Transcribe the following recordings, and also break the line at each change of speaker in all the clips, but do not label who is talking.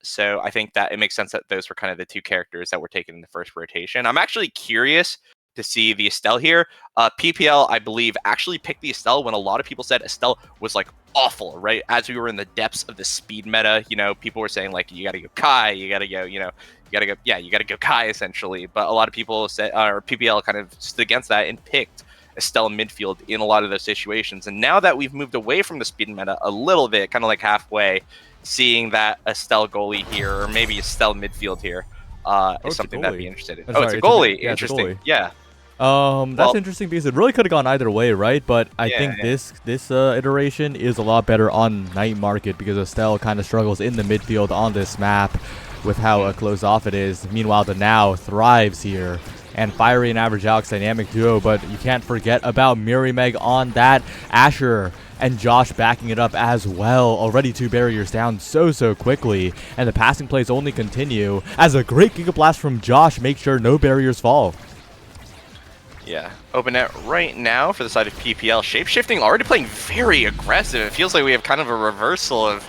So I think that it makes sense that those were kind of the two characters that were taken in the first rotation. I'm actually curious to see the Estelle here. PPL, I believe, actually picked the Estelle when a lot of people said Estelle was like awful, right? As we were in the depths of the speed meta, people were saying like, you got to go Kai, you got to go, you got to go, yeah, you got to go Kai essentially. But a lot of people said, or PPL kind of stood against that and picked Estelle midfield in a lot of those situations. And now that we've moved away from the speed meta a little bit, kind of like halfway, seeing that Estelle goalie here, or maybe Estelle midfield here, is something that'd be interested in. It's a goalie. Interesting. Yeah.
That's interesting because it really could have gone either way, right? But I think this iteration is a lot better on Night Market because Estelle kind of struggles in the midfield on this map with how closed off it is. Meanwhile, the Now thrives here. And Fiery and Average Alex dynamic duo, but you can't forget about Meg on that Asher, and Josh backing it up as well. Already 2 barriers down so quickly, and the passing plays only continue as a great Giga Blast from Josh makes sure no barriers fall.
Yeah, open net right now for the side of PPL. Shapeshifting already playing very aggressive. It feels like we have kind of a reversal of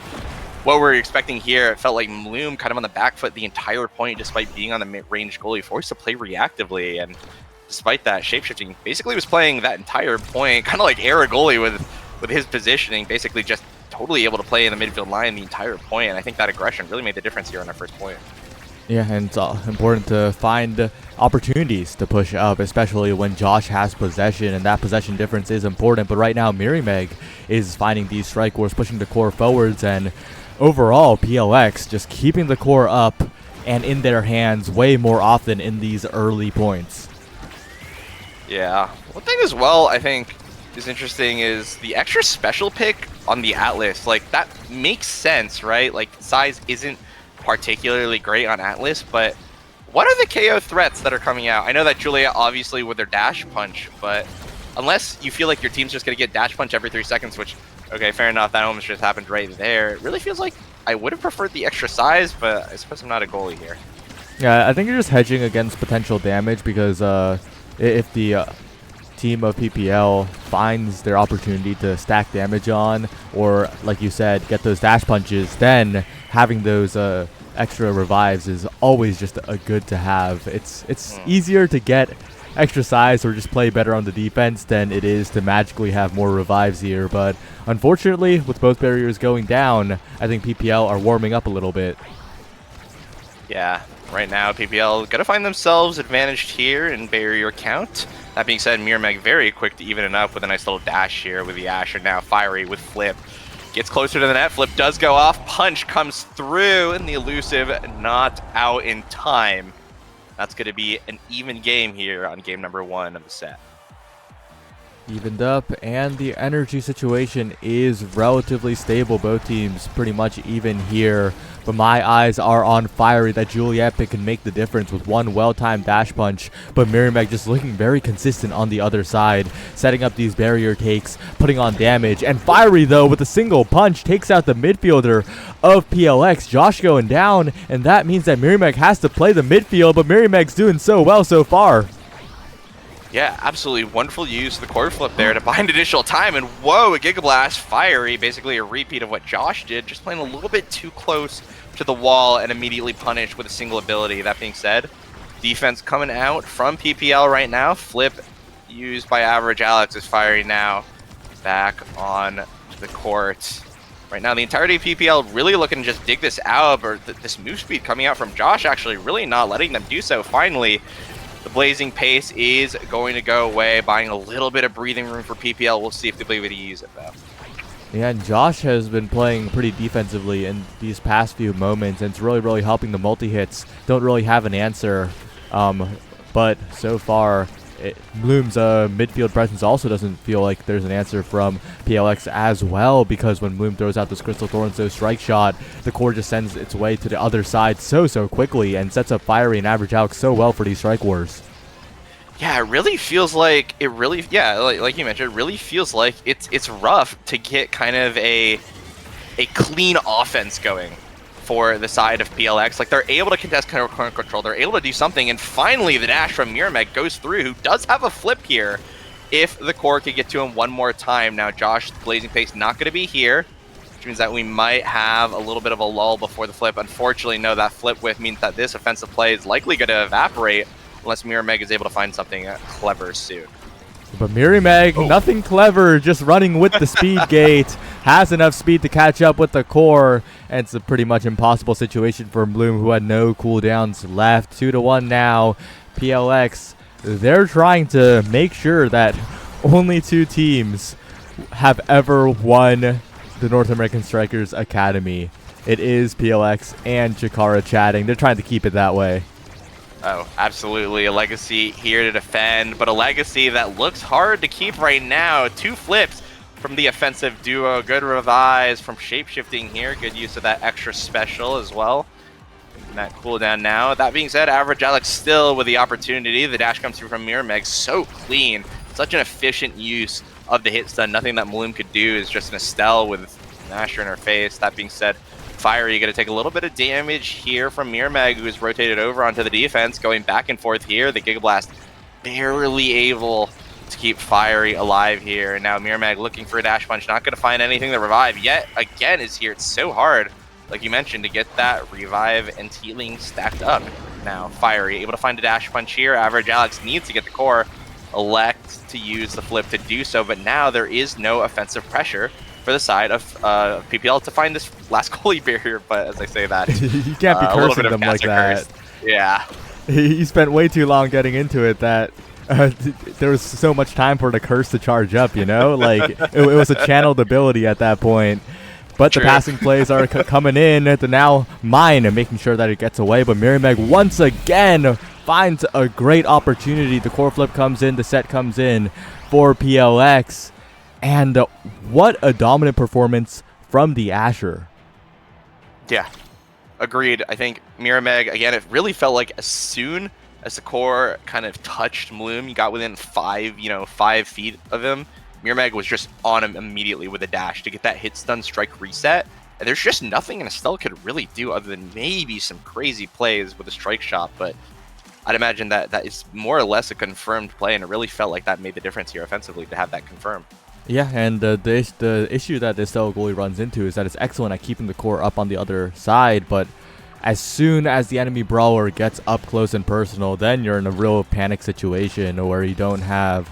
what we're expecting here. It felt like Bloom kind of on the back foot the entire point, despite being on the mid-range goalie, forced to play reactively. And despite that, Shapeshifting basically was playing that entire point, kind of like Era goalie with his positioning, basically just totally able to play in the midfield line the entire point. And I think that aggression really made the difference here on our first point.
Yeah, and it's important to find opportunities to push up, especially when Josh has possession, and that possession difference is important. But right now, Meg is finding these strike wars, pushing the core forwards, and overall, PLX just keeping the core up and in their hands way more often in these early points.
Yeah. One thing as well I think is interesting is the extra special pick on the Atlas. Like, that makes sense, right? Like, size isn't particularly great on Atlas, but what are the KO threats that are coming out? I know that Julia obviously with their dash punch, but unless you feel like your team's just going to get dash punch every 3 seconds, which, okay, fair enough, that almost just happened right there. It really feels like I would have preferred the extra size, but I suppose I'm not a goalie here.
Yeah, I think you're just hedging against potential damage because if the team of PPL finds their opportunity to stack damage on, or like you said, get those dash punches, then having those extra revives is always just a good to have. It's easier to get extra size or just play better on the defense than it is to magically have more revives here. But unfortunately, with both barriers going down, I think PPL are warming up a little bit.
Yeah, right now PPL gonna find themselves advantaged here in barrier count. That being said, Meg very quick to even it up with a nice little dash here with the Asher. Now Fiery with Flip. Gets closer to the net. Flip does go off. Punch comes through, and the elusive not out in time. That's going to be an even game here on game number 1 of the set.
Evened up, and the energy situation is relatively stable. Both teams pretty much even here, but my eyes are on Fiery. That Juliet pick can make the difference with one well-timed dash punch, but Meg just looking very consistent on the other side, setting up these barrier takes, putting on damage, and Fiery, though, with a single punch, takes out the midfielder of PLX. Josh going down, and that means that Meg has to play the midfield, but Meg's doing so well so far.
Yeah, absolutely wonderful use of the core flip there to bind additional time, and whoa, a Giga Blast. Fiery, basically a repeat of what Josh did, just playing a little bit too close to the wall and immediately punished with a single ability. That being said, defense coming out from PPL right now. Flip used by Average Alex is Fiery now back on the court. Right now, the entirety of PPL really looking to just dig this out, but this move speed coming out from Josh actually really not letting them do so. Finally, the blazing pace is going to go away, buying a little bit of breathing room for PPL. We'll see if they'll be able to use it, though.
Yeah, and Josh has been playing pretty defensively in these past few moments, and it's really helping the multi-hits. Don't really have an answer, but so far, Bloom's midfield presence also doesn't feel like there's an answer from PLX as well, because when Bloom throws out this Crystal Thornstone strike shot, the core just sends its way to the other side so quickly and sets up Fiery and Average Alex so well for these strike wars.
Yeah, it really feels like like you mentioned, it really feels like it's rough to get kind of a clean offense going for the side of PLX. Like, they're able to contest current control, they're able to do something, and finally the dash from Meg goes through, who does have a flip here if the core could get to him one more time. Now Josh, blazing pace, not going to be here. which means that we might have a little bit of a lull before the flip. Unfortunately, no, that flip width means that this offensive play is likely going to evaporate unless Mirror is able to find something clever soon.
But Mirror nothing clever, just running with the speed gate. Has enough speed to catch up with the core. And it's a pretty much impossible situation for Bloom, who had no cooldowns left. 2-1 now. PLX, they're trying to make sure that only 2 teams have ever won the North American Strikers Academy. It is PLX and Chikara chatting. They're trying to keep it that way.
Oh, absolutely. A legacy here to defend, but a legacy that looks hard to keep right now. 2 flips from the offensive duo. Good revives from shapeshifting here. Good use of that extra special as well. And that cooldown now. That being said, Average Alex still with the opportunity. The dash comes through from Mirror so clean. Such an efficient use of the hit stun. Nothing that Maloom could do is just an Estelle with Asher in her face. That being said, Fiery going to take a little bit of damage here from Mirror who is rotated over onto the defense, going back and forth here. The Giga Blast barely able to keep Fiery alive here. And now Mirror looking for a dash punch, not going to find anything to revive yet again is here. It's so hard, like you mentioned, to get that revive and healing stacked up. Now Fiery able to find a dash punch here. Average Alex needs to get the core, elect to use the flip to do so, but now there is no offensive pressure for the side of PPL to find this last goalie barrier. But as I say that,
you can't be cursing them like that.
Yeah.
He spent way too long getting into it that there was so much time for the curse to charge up, you know? Like, it was a channeled ability at that point. But
True.
The passing plays are coming in to now mine and making sure that it gets away. But Mirror once again finds a great opportunity. The core flip comes in, the set comes in for PLX. And what a dominant performance from the Asher.
Yeah, agreed. I think Mirror again, it really felt like as soon as the core kind of touched Maloom, you got within 5 feet of him, Mirror was just on him immediately with a dash to get that hit stun strike reset. And there's just nothing an Estelle could really do other than maybe some crazy plays with a strike shot. But I'd imagine that is more or less a confirmed play, and it really felt like that made the difference here offensively to have that confirmed.
Yeah, and the issue that this Estelle goalie runs into is that it's excellent at keeping the core up on the other side, but as soon as the enemy brawler gets up close and personal, then you're in a real panic situation where you don't have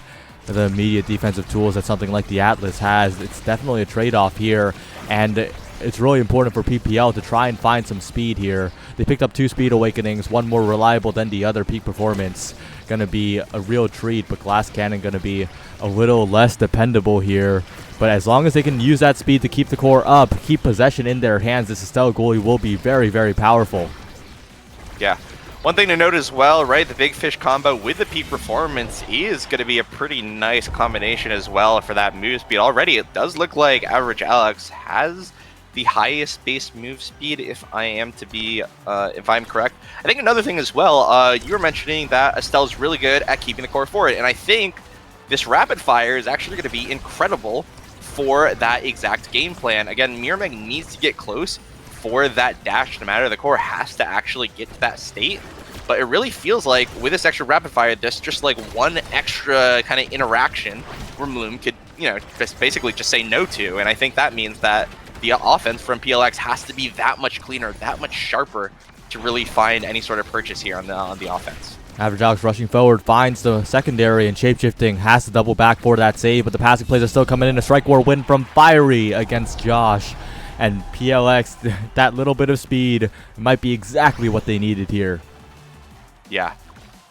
the immediate defensive tools that something like the Atlas has. It's definitely a trade-off here, and it's really important for PPL to try and find some speed here. They picked up 2 speed awakenings, one more reliable than the other. Peak performance going to be a real treat, but Glass Cannon going to be a little less dependable here. But as long as they can use that speed to keep the core up, keep possession in their hands, this Estelle goalie will be very, very powerful.
Yeah. One thing to note as well, right, the Big Fish combo with the peak performance is going to be a pretty nice combination as well for that move speed. Already, it does look like Average Alex has the highest base move speed, if I'm correct. I think another thing as well, you were mentioning that Estelle's really good at keeping the core forward, and I think this rapid fire is actually going to be incredible for that exact game plan. Again, Mirror needs to get close for that dash, no matter the core has to actually get to that state. But it really feels like with this extra rapid fire, there's just like one extra kind of interaction where Maloom could, basically just say no to. And I think that means that the offense from PLX has to be that much cleaner, that much sharper to really find any sort of purchase here on the offense.
Average Alex rushing forward, finds the secondary, and shapeshifting has to double back for that save, but the passing plays are still coming in. A strike war win from Fiery against Josh. And PLX, that little bit of speed might be exactly what they needed here.
Yeah,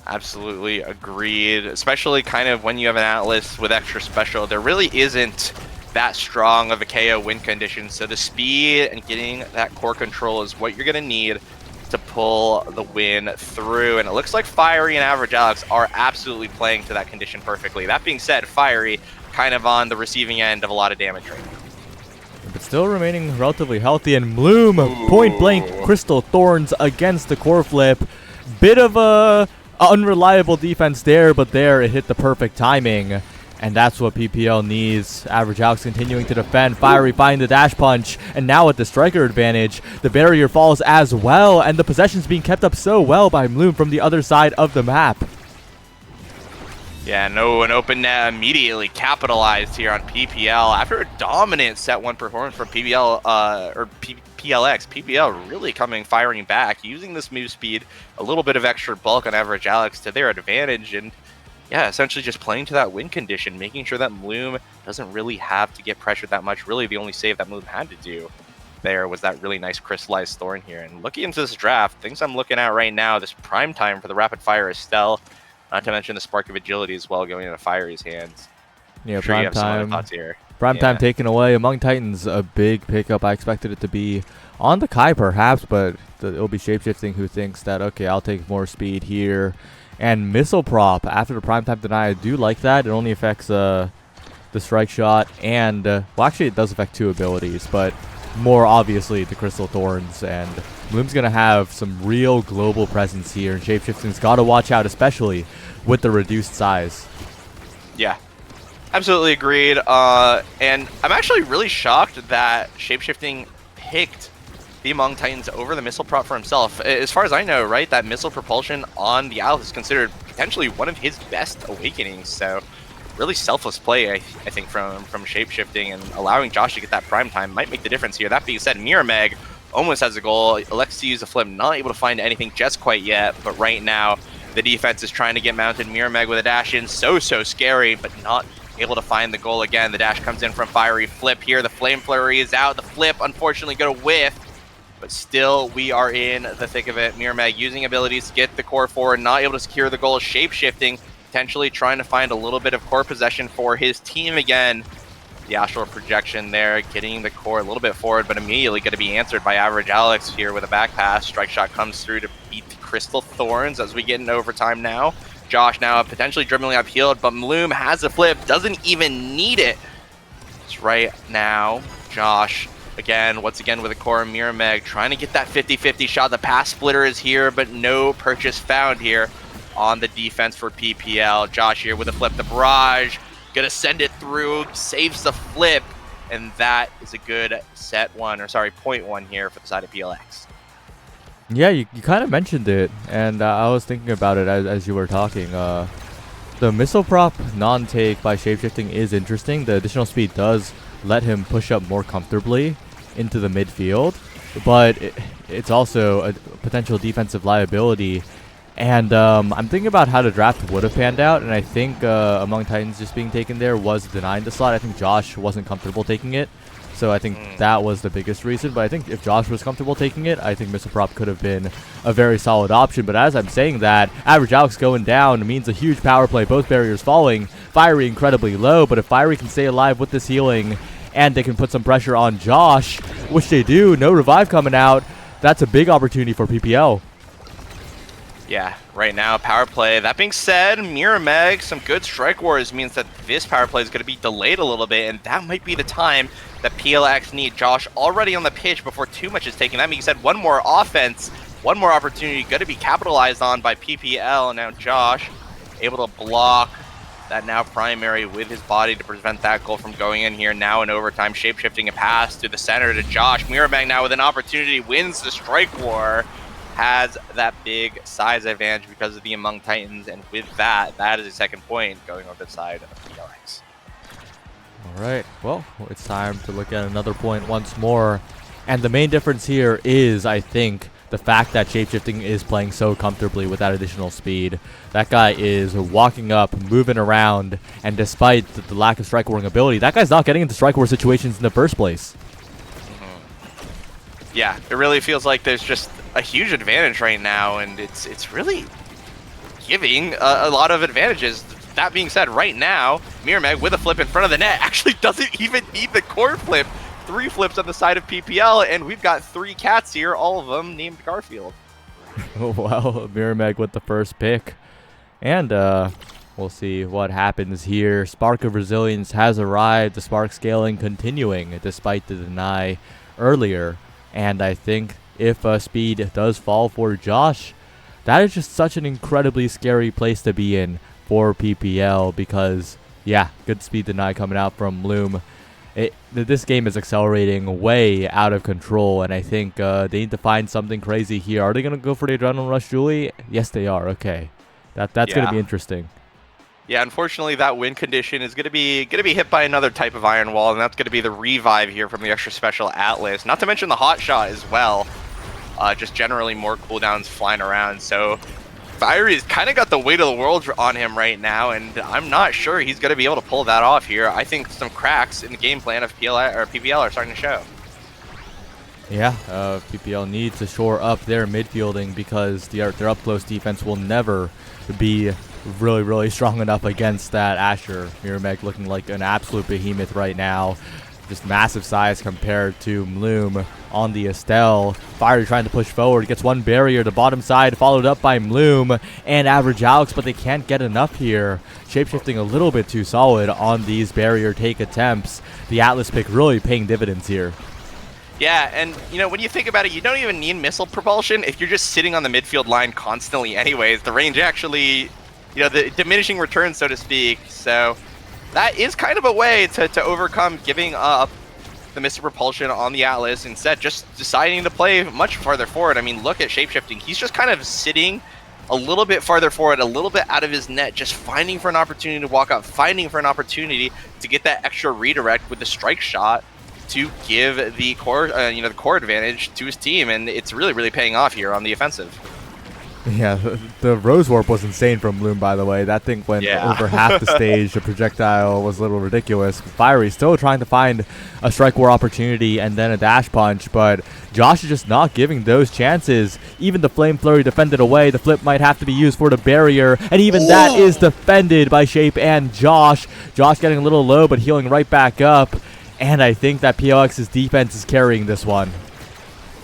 absolutely agreed. Especially kind of when you have an Atlas with extra special, there really isn't that strong of a KO win condition. So the speed and getting that core control is what you're going to need to pull the win through. And it looks like Fiery and Average Alex are absolutely playing to that condition perfectly. That being said, Fiery kind of on the receiving end of a lot of damage right now.
But still remaining relatively healthy, and Bloom point blank Crystal Thorns against the core flip. Bit of a unreliable defense there, but there it hit the perfect timing. And that's what PPL needs. Average Alex continuing to defend. Fiery finding the dash punch. And now with the striker advantage, the barrier falls as well. And the possession's being kept up so well by Bloom from the other side of the map.
Yeah, no, an open net immediately capitalized here on PPL after a dominant set one performance from PPL or PLX. PPL really firing back, using this move speed, a little bit of extra bulk on average Alex to their advantage, and yeah, essentially just playing to that win condition, making sure that Bloom doesn't really have to get pressured that much. Really, the only save that Bloom had to do there was that really nice crystallized thorn here. And looking into this draft, things I'm looking at right now, this prime time for the rapid fire Estelle, not to mention the spark of agility as well going into Fiery's hands.
Yeah,
sure
prime time.
Thoughts here.
Prime time taken away. Among Titans, a big pickup. I expected it to be on the Kai perhaps, but it'll be Shapeshifting who thinks that, okay, I'll take more speed here. And Missile Prop after the prime time deny. I do like that. It only affects the strike shot and, well, actually it does affect 2 abilities, but more obviously the Crystal Thorns. And Bloom's going to have some real global presence here, and Shapeshifting's got to watch out, especially with the reduced size.
Yeah, absolutely agreed. And I'm actually really shocked that Shapeshifting picked the Among Titans over the Missile Prop for himself. As far as I know, right, that Missile Propulsion on the Owl is considered potentially one of his best awakenings. So really selfless play, I think, from Shapeshifting, and allowing Josh to get that prime time might make the difference here. That being said, Mirrormag almost has a goal. Elects to use a flip, not able to find anything just quite yet, but right now the defense is trying to get mounted. Mirrormag with a dash in, so scary, but not able to find the goal again. The dash comes in from Fiery. Flip here, the Flame Flurry is out. The flip, unfortunately, gonna whiff, but still, we are in the thick of it. Mirrormag using abilities to get the core forward, not able to secure the goal. Shapeshifting, potentially trying to find a little bit of core possession for his team again. The astral projection there, getting the core a little bit forward, but immediately going to be answered by average Alex here with a back pass. Strike shot comes through to beat the Crystal Thorns as we get into overtime now. Josh now potentially dribbling up healed, but Bloom has a flip, doesn't even need it. It's right now, Josh once again with a core. Mirrormag trying to get that 50-50 shot. The pass splitter is here, but no purchase found here on the defense for PPL. Josh here with a flip. The barrage gonna send it through, saves the flip, and that is a good point one here for the side of PLX.
Yeah, you kind of mentioned it, and I was thinking about it as you were talking. The Missile Prop non-take by Shapeshifting is interesting. The additional speed does let him push up more comfortably into the midfield, but it's also a potential defensive liability. And I'm thinking about how the draft would have panned out, and I think Among Titans just being taken there was denying the slot. I think Josh wasn't comfortable taking it, so I think that was the biggest reason. But I think if Josh was comfortable taking it, I think Missile Prop could have been a very solid option. But as I'm saying that, average Alex going down means a huge power play, both barriers falling. Fiery incredibly low, but if Fiery can stay alive with this healing, and they can put some pressure on Josh, which they do, no revive coming out, that's a big opportunity for PPL.
Yeah, right now, power play. That being said, Mirrormag, some good strike wars means that this power play is going to be delayed a little bit, and that might be the time that PLX need. Josh already on the pitch before too much is taken. That being said, one more offense, one more opportunity going to be capitalized on by PPL. Now Josh able to block that now primary with his body to prevent that goal from going in here. Now in overtime, Shapeshifting a pass to the center to Josh. Mirrormag now with an opportunity, wins the strike war. Has that big size advantage because of the Among Titans, and with that is a second point going over the side of PLX.
All right, well, it's time to look at another point once more, and the main difference here is, I think, the fact that Shapeshifting is playing so comfortably with that additional speed. That guy is walking up, moving around, and despite the lack of strike warring ability, that guy's not getting into strike war situations in the first place.
Yeah, it really feels like there's just a huge advantage right now, and it's really giving a lot of advantages. That being said, right now, Mirrormag with a flip in front of the net actually doesn't even need the core flip. 3 flips on the side of PPL, and we've got 3 cats here, all of them named Garfield.
Well, Mirrormag with the first pick, and we'll see what happens here. Spark of Resilience has arrived, the spark scaling continuing despite the deny earlier. And I think if speed does fall for Josh, that is just such an incredibly scary place to be in for PPL because, yeah, good speed deny coming out from Bloom. This game is accelerating way out of control, and I think they need to find something crazy here. Are they going to go for the Adrenaline Rush, Julie? Yes, they are. Okay. That's going to be interesting.
Yeah, unfortunately, that win condition is gonna be hit by another type of iron wall, and that's gonna be the revive here from the extra special Atlas. Not to mention the hot shot as well. Just generally more cooldowns flying around. So Fiery's kind of got the weight of the world on him right now, and I'm not sure he's gonna be able to pull that off here. I think some cracks in the game plan of PPL are starting to show.
Yeah, PPL needs to shore up their midfielding because their up close defense will never be really strong enough against that Asher. Mirrormeg looking like an absolute behemoth right now. Just massive size compared to Mloom on the Estelle. Fiery trying to push forward, gets one barrier to bottom side, followed up by Mloom and Average Alex, but they can't get enough here. Shapeshifting a little bit too solid on these barrier take attempts. The Atlas pick really paying dividends here.
Yeah, and you know, when you think about it, you don't even need missile propulsion if you're just sitting on the midfield line constantly anyways. The range actually, you know, the diminishing returns, so to speak. So that is kind of a way to overcome giving up the missile propulsion on the Atlas, instead just deciding to play much farther forward. I mean, look at Shapeshifting. He's just kind of sitting a little bit farther forward, a little bit out of his net, just finding for an opportunity to walk up, finding for an opportunity to get that extra redirect with the strike shot to give the core, the core advantage to his team, and it's really paying off here on the offensive.
Yeah, the Rose Warp was insane from Bloom, by the way. That thing went over half the stage. The projectile was a little ridiculous. Fiery still trying to find a strike war opportunity and then a dash punch, but Josh is just not giving those chances. Even the Flame Flurry defended away. The flip might have to be used for the barrier, and even that is defended by Shape and Josh. Josh getting a little low, but healing right back up. And I think that PLX's defense is carrying this one.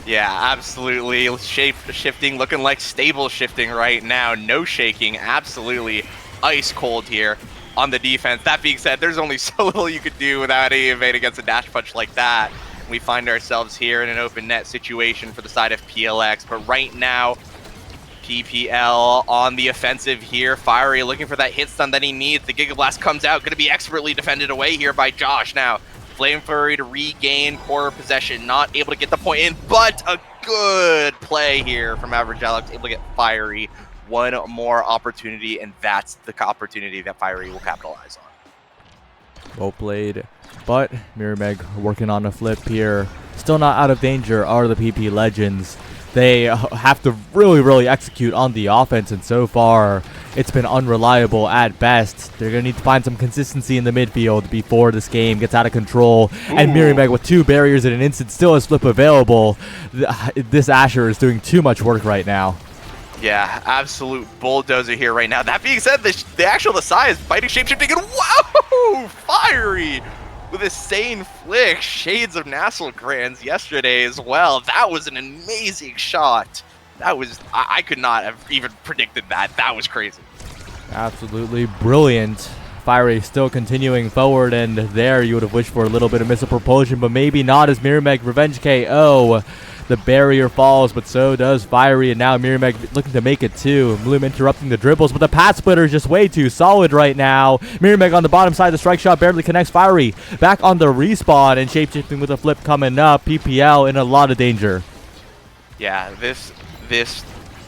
Yeah, absolutely. Shape shifting looking like stable shifting right now. No shaking. Absolutely ice cold here on the defense. That being said, there's only so little you could do without any evade against a dash punch like that. We find ourselves here in an open net situation for the side of PLX. But right now, PPL on the offensive here. Fiery looking for that hit stun that he needs. The Giga Blast comes out. Going to be expertly defended away here by Josh now. Flame Flurry to regain core possession, not able to get the point in, but a good play here from Average Alex, able to get Fiery one more opportunity, and that's the opportunity that Fiery will capitalize on.
Well played, but Mirrormeg working on a flip here. Still not out of danger are the PP Legends. They have to really execute on the offense, and so far it's been unreliable at best. They're going to need to find some consistency in the midfield before this game gets out of control. Ooh. And Mirrormeg with two barriers in an instant still has flip available. This Asher is doing too much work right now.
Yeah, absolute bulldozer here right now. That being said, the actual Asai is fighting Shapeshifting, and whoa! Fiery! With a sane flick, shades of Nasselgrands yesterday as well. That was an amazing shot. That was, I could not have even predicted that. That was crazy.
Absolutely brilliant. Fiery still continuing forward, and there you would have wished for a little bit of missile propulsion, but maybe not, as Mirrormeg revenge KO. The barrier falls, but so does Fiery, and now Mirrormeg looking to make it too. Bloom interrupting the dribbles, but the path splitter is just way too solid right now. Mirrormeg on the bottom side, the strike shot barely connects. Fiery back on the respawn, and Shapeshifting with a flip coming up. PPL in a lot of danger.
Yeah, this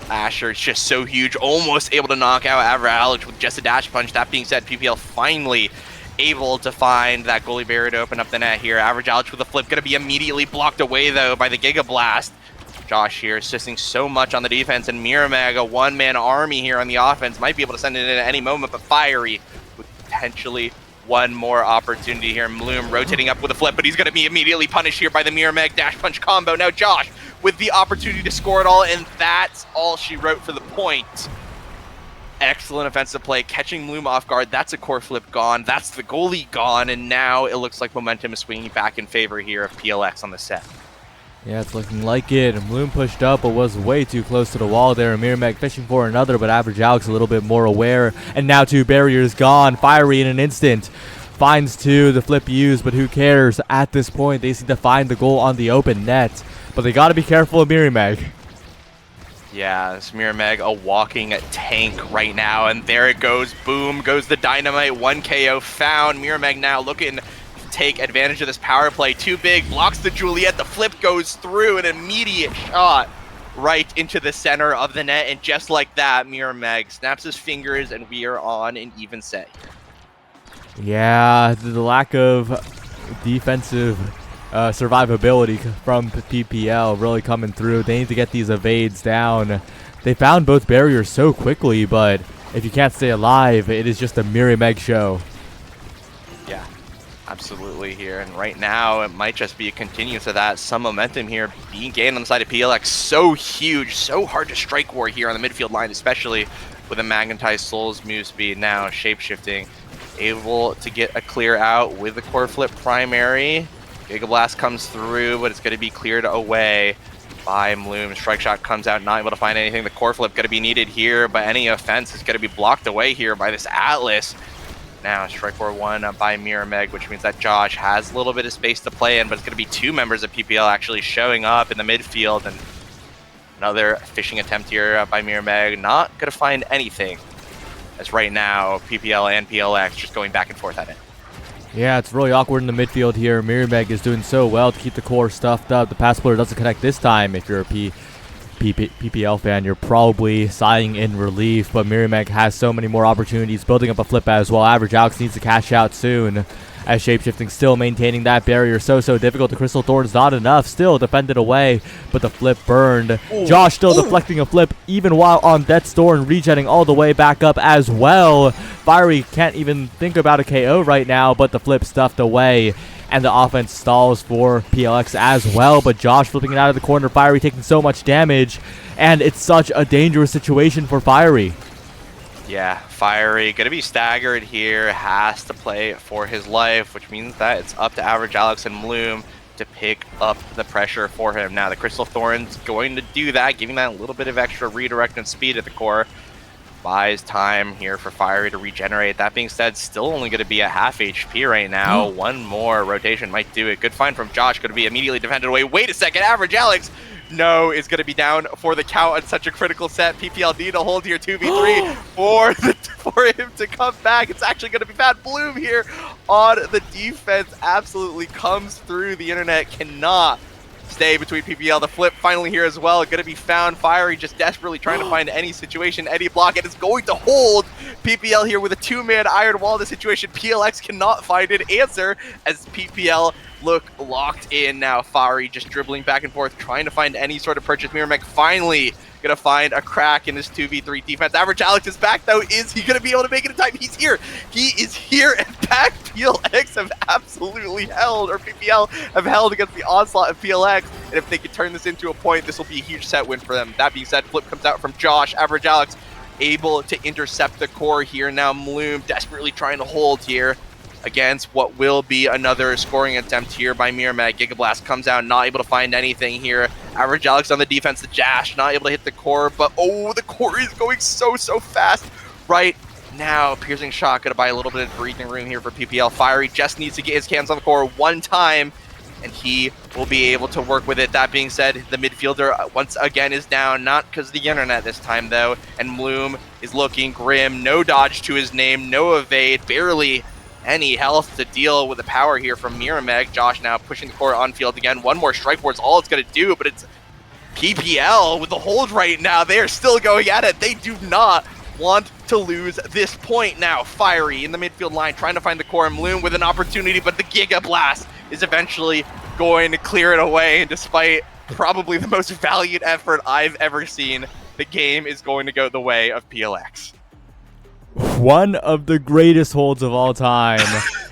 Asher is just so huge, almost able to knock out Average Alex with just a dash punch. That being said, PPL finally able to find that goalie barrier to open up the net here. Average Alex with a flip, going to be immediately blocked away though by the Giga Blast. Josh here assisting so much on the defense, and Mirrormeg, a one-man army here on the offense, might be able to send it in at any moment, but Fiery with potentially one more opportunity here. Mloom rotating up with a flip, but he's going to be immediately punished here by the Mirrormeg dash punch combo. Now Josh with the opportunity to score it all, and that's all she wrote for the point. Excellent offensive play, catching Mloom off guard. That's a core flip gone. That's the goalie gone, and now it looks like momentum is swinging back in favor here of PLX on the set.
Yeah, it's looking like it. Mloom pushed up, but was way too close to the wall there. Mirrormeg fishing for another, but Average Alex a little bit more aware. And now two barriers gone. Fiery in an instant. Finds two, the flip used, but who cares? At this point, they seem to find the goal on the open net. But they got to be careful of Mirrormeg.
Yeah, this Mirrormeg, a walking tank right now, and there it goes. Boom goes the dynamite. 1 KO found. Mirrormeg now looking to take advantage of this power play. Too big, blocks the Juliet. The flip goes through, an immediate shot right into the center of the net, and just like that, Mirror Meg snaps his fingers, and we are on an even set here.
Yeah, the lack of defensive survivability from PPL really coming through. They need to get these evades down. They found both barriers so quickly, but if you can't stay alive, it is just a Mirror Meg show.
Yeah, absolutely here. And right now, it might just be a continuance of that. Some momentum here being gained on the side of PLX. So huge, so hard to strike war here on the midfield line, especially with a Magnetized Soul's move speed now, shapeshifting. Able to get a clear out with the core flip primary. Giga Blast comes through, but it's going to be cleared away by Bloom. Strike shot comes out, not able to find anything. The core flip going to be needed here, but any offense is going to be blocked away here by this Atlas. Now, strike for one by Mirror Meg, which means that Josh has a little bit of space to play in, but it's going to be two members of PPL actually showing up in the midfield, and another fishing attempt here by Mirror Meg. Not going to find anything, as right now, PPL and PLX just going back and forth at it.
Yeah, it's really awkward in the midfield here. Mirror Meg is doing so well to keep the core stuffed up. The pass splitter doesn't connect this time. If you're a PPL fan, you're probably sighing in relief, but Mirror Meg has so many more opportunities, building up a flip as well. Average Alex needs to cash out soon, as shapeshifting still maintaining that barrier. So difficult. The Crystal Thorn's not enough, still defended away, but the flip burned. Ooh. Josh still deflecting a flip even while on Death's Door and regenning all the way back up as well. Fiery can't even think about a KO right now, but the flip stuffed away. And the offense stalls for PLX as well, but Josh flipping it out of the corner. Fiery taking so much damage, and it's such a dangerous situation for Fiery.
Yeah, Fiery going to be staggered here, has to play for his life, which means that it's up to Average Alex and Bloom to pick up the pressure for him. Now, the Crystal Thorn's going to do that, giving that a little bit of extra redirect and speed at the core. Buys time here for Fiery to regenerate. That being said, still only going to be at half HP right now. One more rotation might do it. Good find from Josh, going to be immediately defended away. Wait a second, Average Alex, no, is going to be down for the count on such a critical set. PPL need to hold here 2v3 for him to come back. It's actually going to be bad. Bloom here on the defense absolutely comes through. The internet cannot stay between PPL. The flip finally here as well. Going to be found. Fiery just desperately trying to find any situation, any block, and it's going to hold PPL here with a two-man iron wall in the situation. PLX cannot find an answer as PPL look locked in now. Fiery just dribbling back and forth, trying to find any sort of purchase. Mirror Meg finally going to find a crack in this 2v3 defense. Average Alex is back, though. Is he going to be able to make it in time? He's here. He is here, and back PLX have absolutely held, or PPL have held against the onslaught of PLX. And if they can turn this into a point, this will be a huge set win for them. That being said, flip comes out from Josh. Average Alex able to intercept the core here. Now Bloom desperately trying to hold here against what will be another scoring attempt here by Mirror Meg. Giga Blast comes out, not able to find anything here. Average Alex on the defense, the Jash, not able to hit the core, but oh, the core is going so fast right now. Piercing shot, gonna buy a little bit of breathing room here for PPL. Fiery just needs to get his hands on the core one time, and he will be able to work with it. That being said, the midfielder once again is down, not because of the internet this time though, and Bloom is looking grim. No dodge to his name, no evade, barely any health to deal with the power here from Mirror Meg. Josh now pushing the core on field again. One more strike force, all it's going to do, but it's PPL with the hold right now. They are still going at it. They do not want to lose this point now. Fiery in the midfield line, trying to find the core, and Bloom with an opportunity, but the Giga Blast is eventually going to clear it away. And despite probably the most valiant effort I've ever seen, the game is going to go the way of PLX.
One of the greatest holds of all time,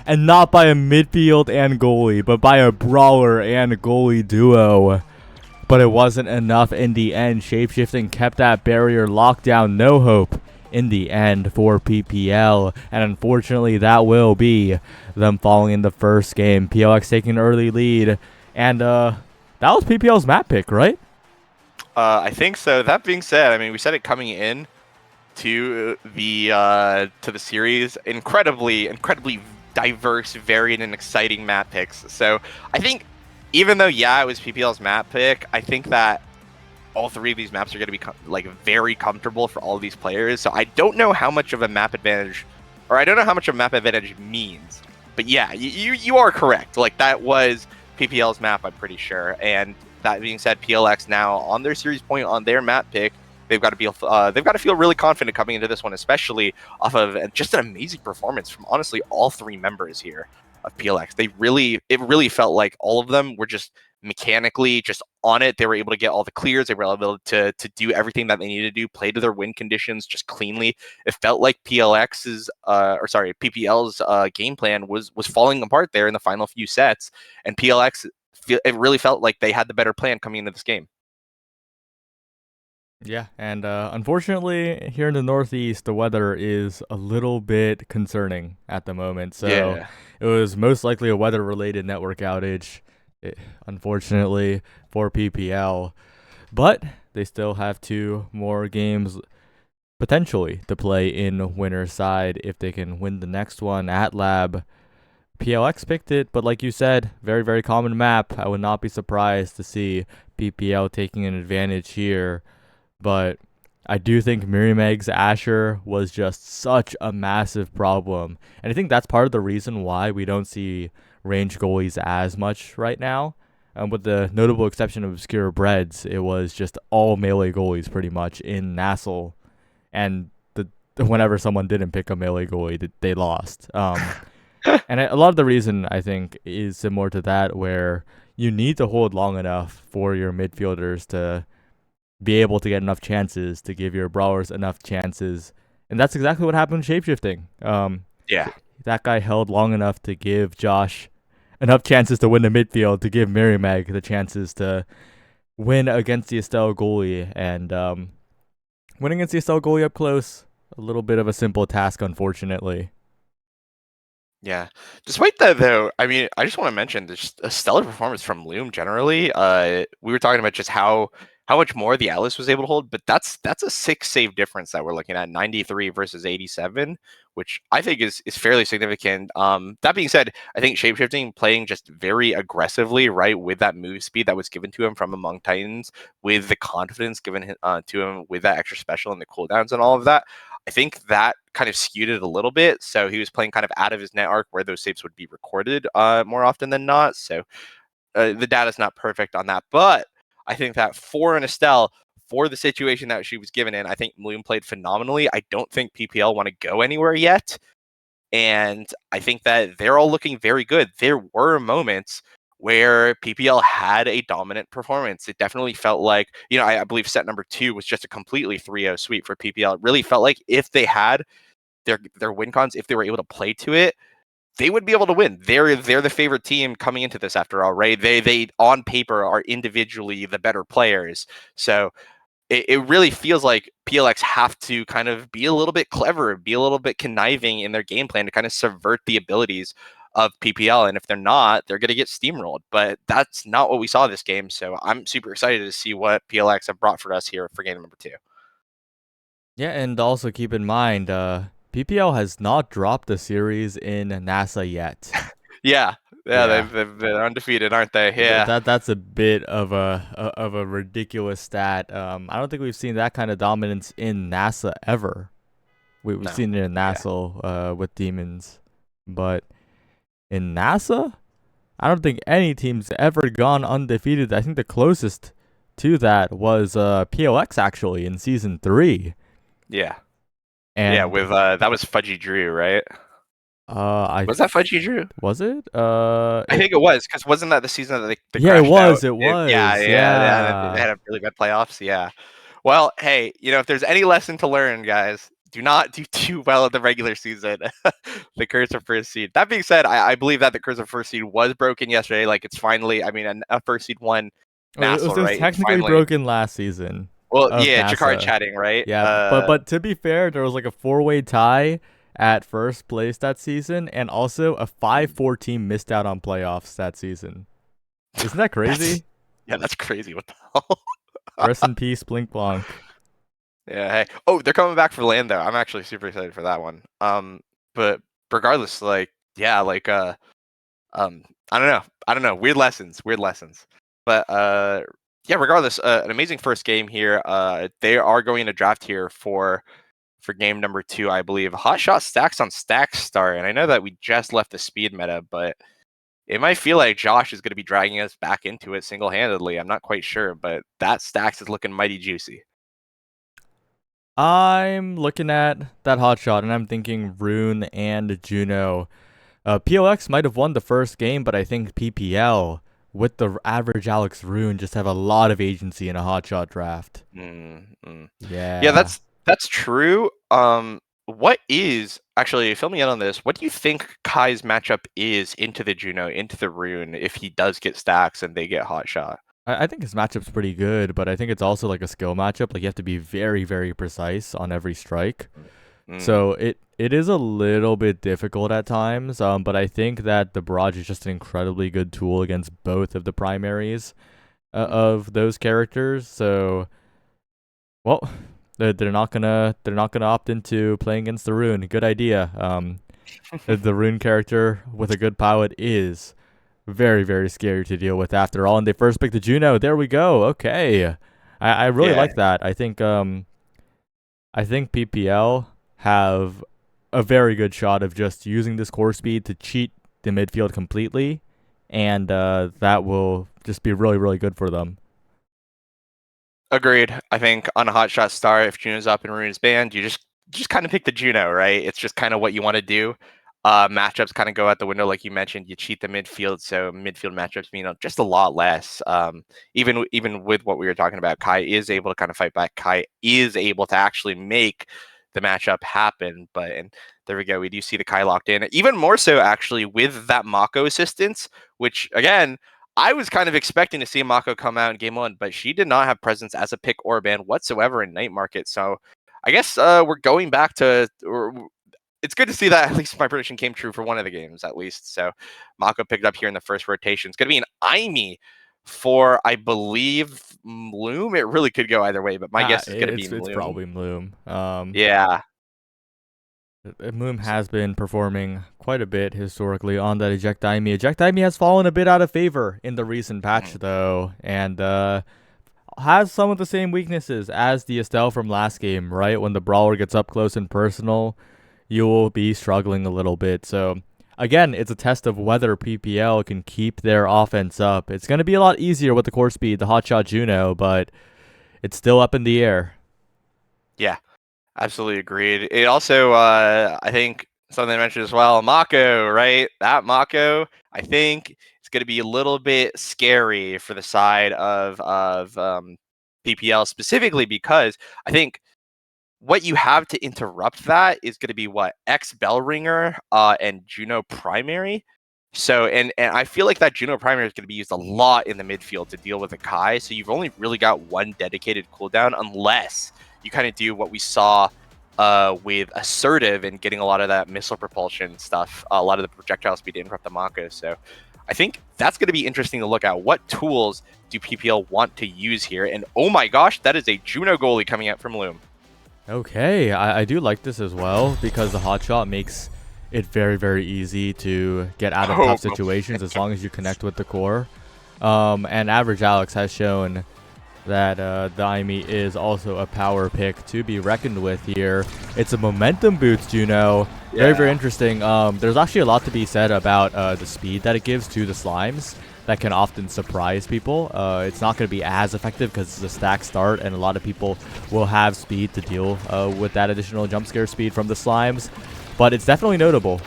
and not by a midfield and goalie, but by a brawler and goalie duo. But it wasn't enough in the end. Shapeshifting kept that barrier locked down. No hope in the end for PPL, and unfortunately that will be them falling in the first game. PLX taking an early lead, and that was PPL's map pick, right?
I think so. That being said, I mean, we said it coming in to the series, incredibly diverse, varied, and exciting map picks. So I think even though it was PPL's map pick, I think that all three of these maps are going to be like very comfortable for all of these players. So I don't know how much of a map advantage, or I don't know how much of a map advantage means. But yeah, you are correct. Like that was PPL's map, I'm pretty sure, and That being said, PLX now on their series point on their map pick. They've got to feel really confident coming into this one, especially off of just an amazing performance from honestly all three members here of PLX. It really felt like all of them were just mechanically just on it. They were able to get all the clears. They were able to do everything that they needed to do, play to their win conditions just cleanly. It felt like PPL's game plan was falling apart there in the final few sets, and PLX it really felt like they had the better plan coming into this game.
Yeah, and unfortunately, here in the Northeast, the weather is a little bit concerning at the moment. So it was most likely a weather-related network outage, unfortunately, for PPL. But they still have 2 more games potentially to play in winner's side if they can win the next one at Lab. PLX picked it, but like you said, very, very common map. I would not be surprised to see PPL taking an advantage here. But I do think Miriameg's Asher was just such a massive problem. And I think that's part of the reason why we don't see range goalies as much right now. With the notable exception of Obscure Breads, it was just all melee goalies pretty much in Nassel. And whenever someone didn't pick a melee goalie, they lost. And a lot of the reason, I think, is similar to that, where you need to hold long enough for your midfielders to be able to get enough chances to give your brawlers enough chances. And that's exactly what happened with Shapeshifting. That guy held long enough to give Josh enough chances to win the midfield, to give Miriameg the chances to win against the Estelle goalie. And winning against the Estelle goalie up close, a little bit of a simple task, unfortunately.
Yeah. Despite that, though, I mean, I just want to mention just a stellar performance from Loom generally. We were talking about just how much more the Alice was able to hold, but that's a 6 save difference that we're looking at, 93 versus 87, which I think is fairly significant. That being said, I think Shapeshifting playing just very aggressively, right, with that move speed that was given to him from Among Titans, with the confidence given to him with that extra special and the cooldowns and all of that. I think that kind of skewed it a little bit. So he was playing kind of out of his net arc where those saves would be recorded more often than not. So the data's not perfect on that. But I think that for an Estelle, for the situation that she was given in, I think Bloom played phenomenally. I don't think PPL want to go anywhere yet. And I think that they're all looking very good. There were moments where PPL had a dominant performance. It definitely felt like, I believe set number 2 was just a completely 3-0 sweep for PPL. It really felt like if they had their win cons, if they were able to play to it, they would be able to win. They're the favorite team coming into this after all, right? They on paper are individually the better players. So it really feels like PLX have to kind of be a little bit clever, be a little bit conniving in their game plan to kind of subvert the abilities of PPL. And if they're not, they're going to get steamrolled. But that's not what we saw this game. So I'm super excited to see what PLX have brought for us here for game number 2.
Yeah, and also keep in mind, PPL has not dropped the series in NASA yet.
Yeah, they've been undefeated, aren't they? Yeah,
that's a bit of a ridiculous stat. I don't think we've seen that kind of dominance in NASA ever. We've seen it in NASA with Demons, but in NASA, I don't think any team's ever gone undefeated. I think the closest to that was PLX actually in season 3.
Yeah.
And
with that was Fudgy Drew, right? Was that Fudgy Drew?
Was it?
I think it was, because wasn't that the season that they
yeah,
crashed
it was.
out?
It was.
They had a really bad playoffs. Yeah. Well, hey, if there's any lesson to learn, guys, do not do too well in the regular season. The curse of first seed. That being said, I believe that the curse of first seed was broken yesterday. Like it's finally, I mean, a first seed won Nassel,
it was
right?
technically broken last season.
Well, yeah, Jakar chatting, right?
Yeah, but to be fair, there was like a 4-way tie at first place that season, and also a 5-4 team missed out on playoffs that season. Isn't that crazy?
That's crazy. What the hell?
Rest in peace, Blink Blanc.
Yeah. Hey. Oh, they're coming back for Lando. I'm actually super excited for that one. But regardless, I don't know. Weird lessons. But yeah. Regardless, an amazing first game here. They are going to draft here for game number 2, I believe. Hot shot stacks on stack start, and I know that we just left the speed meta, but it might feel like Josh is going to be dragging us back into it single-handedly. I'm not quite sure, but that stacks is looking mighty juicy.
I'm looking at that hot shot and I'm thinking Rune and Juno. PLX might have won the first game, but I think PPL with the average Alex Rune just have a lot of agency in a hot shot draft.
Yeah,
Yeah.
that's true. What is actually fill me in on this? What do you think Kai's matchup is into the Juno, into the Rune, if he does get stacks and they get hot shot?
I think his matchup's pretty good, but I think it's also like a skill matchup. Like you have to be very, very precise on every strike. So it is a little bit difficult at times. But I think that the barrage is just an incredibly good tool against both of the primaries of those characters. So, well, they're not gonna opt into playing against the Rune. Good idea. The Rune character with a good pilot is very, very scary to deal with after all. And they first picked the Juno. There we go. Okay. I really like that. I think PPL have a very good shot of just using this core speed to cheat the midfield completely, and that will just be really, really good for them.
Agreed. I think on a hot shot start, if Juno's up and Rune's banned, you just kind of pick the Juno, right? It's just kind of what you want to do. Matchups kind of go out the window, like you mentioned. You cheat the midfield, so midfield matchups mean just a lot less. Even with what we were talking about, Kai is able to kind of fight back. Kai is able to actually make the matchup happen. And there we go. We do see the Kai locked in, even more so actually with that Mako assistance, which again, I was kind of expecting to see Mako come out in game one, but she did not have presence as a pick or a ban whatsoever in Night Market. So I guess we're going back to, or it's good to see that at least my prediction came true for one of the games at least. So Mako picked up here in the first rotation. It's going to be an Aimi for, I believe, Loom. It really could go either way, but my guess is going to be Loom.
It's probably Loom.
Yeah.
Moom has been performing quite a bit historically on that Eject Aimi. Eject Aimi has fallen a bit out of favor in the recent patch, though, and has some of the same weaknesses as the Estelle from last game, right? When the Brawler gets up close and personal, you will be struggling a little bit. So, again, it's a test of whether PPL can keep their offense up. It's going to be a lot easier with the core speed, the Hotshot Juno, but it's still up in the air.
Yeah. Absolutely agreed. It also, I think, something I mentioned as well, Mako, right? That Mako, I think, is going to be a little bit scary for the side of PPL specifically because I think what you have to interrupt that is going to be what X Bellringer and Juno Primary. So and I feel like that Juno Primary is going to be used a lot in the midfield to deal with a Kai. So you've only really got one dedicated cooldown unless you kind of do what we saw with Assertive and getting a lot of that missile propulsion stuff, a lot of the projectile speed to interrupt the Mako. So I think that's going to be interesting to look at. What tools do PPL want to use here? And oh my gosh, that is a Juno goalie coming out from Loom.
Okay, I do like this as well because the hotshot makes it very, very easy to get out of tough situations as long as you connect with the core. And Average Alex has shown that the Aimi is also a power pick to be reckoned with here. It's a momentum boost, Juno. Very, very interesting. There's actually a lot to be said about the speed that it gives to the slimes that can often surprise people. It's not going to be as effective because it's a stack start, and a lot of people will have speed to deal with that additional jump scare speed from the slimes, but it's definitely notable.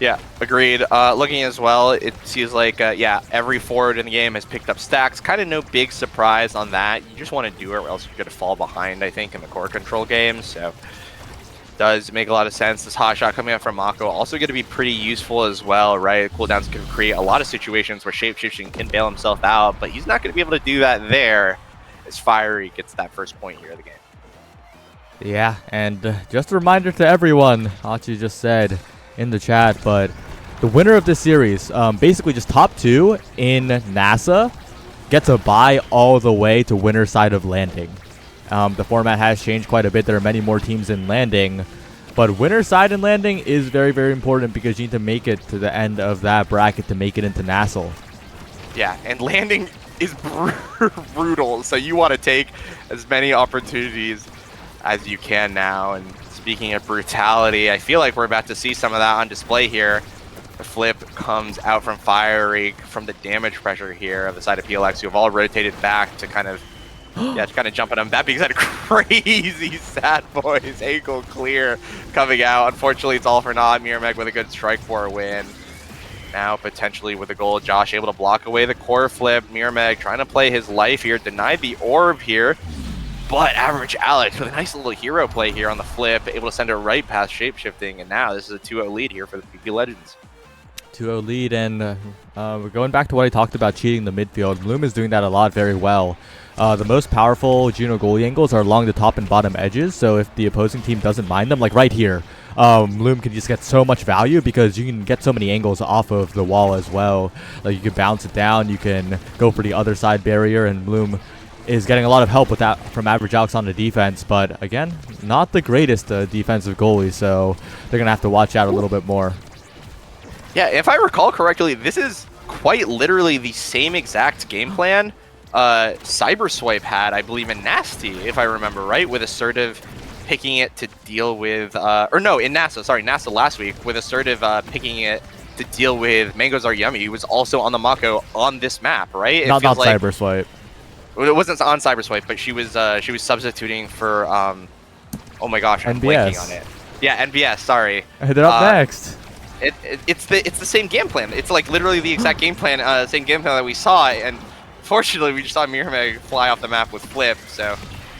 Yeah, agreed. Looking as well, it seems like, yeah, every forward in the game has picked up stacks. Kind of no big surprise on that. You just want to do it or else you're going to fall behind, I think, in the core control game. So, does make a lot of sense. This hot shot coming out from Mako also going to be pretty useful as well, right? Cooldowns can create a lot of situations where shapeshifting can bail himself out, but he's not going to be able to do that there as Fiery gets that first point here of the game.
Yeah, and just a reminder to everyone, Hachi just said in the chat, but the winner of this series, basically just top two in NASA, gets a bye all the way to winner side of landing. The format has changed quite a bit. There are many more teams in landing, but winner side in landing is very, very important because you need to make it to the end of that bracket to make it into Nassel.
Yeah, and landing is brutal, so you want to take as many opportunities as you can now. And speaking of brutality, I feel like we're about to see some of that on display here. The flip comes out from Fiery from the damage pressure here of the side of PLX, who have all rotated back to kind of, yeah, to kind of jump at him. That being said, crazy sad boys ankle clear coming out. Unfortunately, it's all for naught. Miramac with a good strike for a win. Now potentially with a goal, Josh able to block away the core flip. Miramac trying to play his life here, denied the orb here. But Average Alex with a nice little hero play here on the flip, able to send it right past shapeshifting, and now this is a 2-0 lead here for the PP Legends.
2-0 lead, and we're going back to what I talked about cheating the midfield. Bloom is doing that a lot very well. The most powerful Juno goalie angles are along the top and bottom edges, so if the opposing team doesn't mind them, like right here, Bloom can just get so much value because you can get so many angles off of the wall as well. Like you can bounce it down, you can go for the other side barrier, and Bloom is getting a lot of help with that from Average Alex on the defense, but again, not the greatest defensive goalie, so they're going to have to watch out a little bit more.
Yeah, if I recall correctly, this is quite literally the same exact game plan Cyberswipe had, I believe, in Nasty, if I remember right, with Assertive picking it to deal with, or no, in NASA last week, with Assertive picking it to deal with Mangoes Are Yummy, who was also on the Mako on this map, right?
Not like, Cyberswipe.
It wasn't on Cyberswipe, but she was substituting for oh my gosh, I'm blanking on it. Yeah, NBS. Sorry.
They're up next.
It's the same game plan. It's like literally the exact game plan, same game plan that we saw, and fortunately we just saw Miramac fly off the map with Flip. So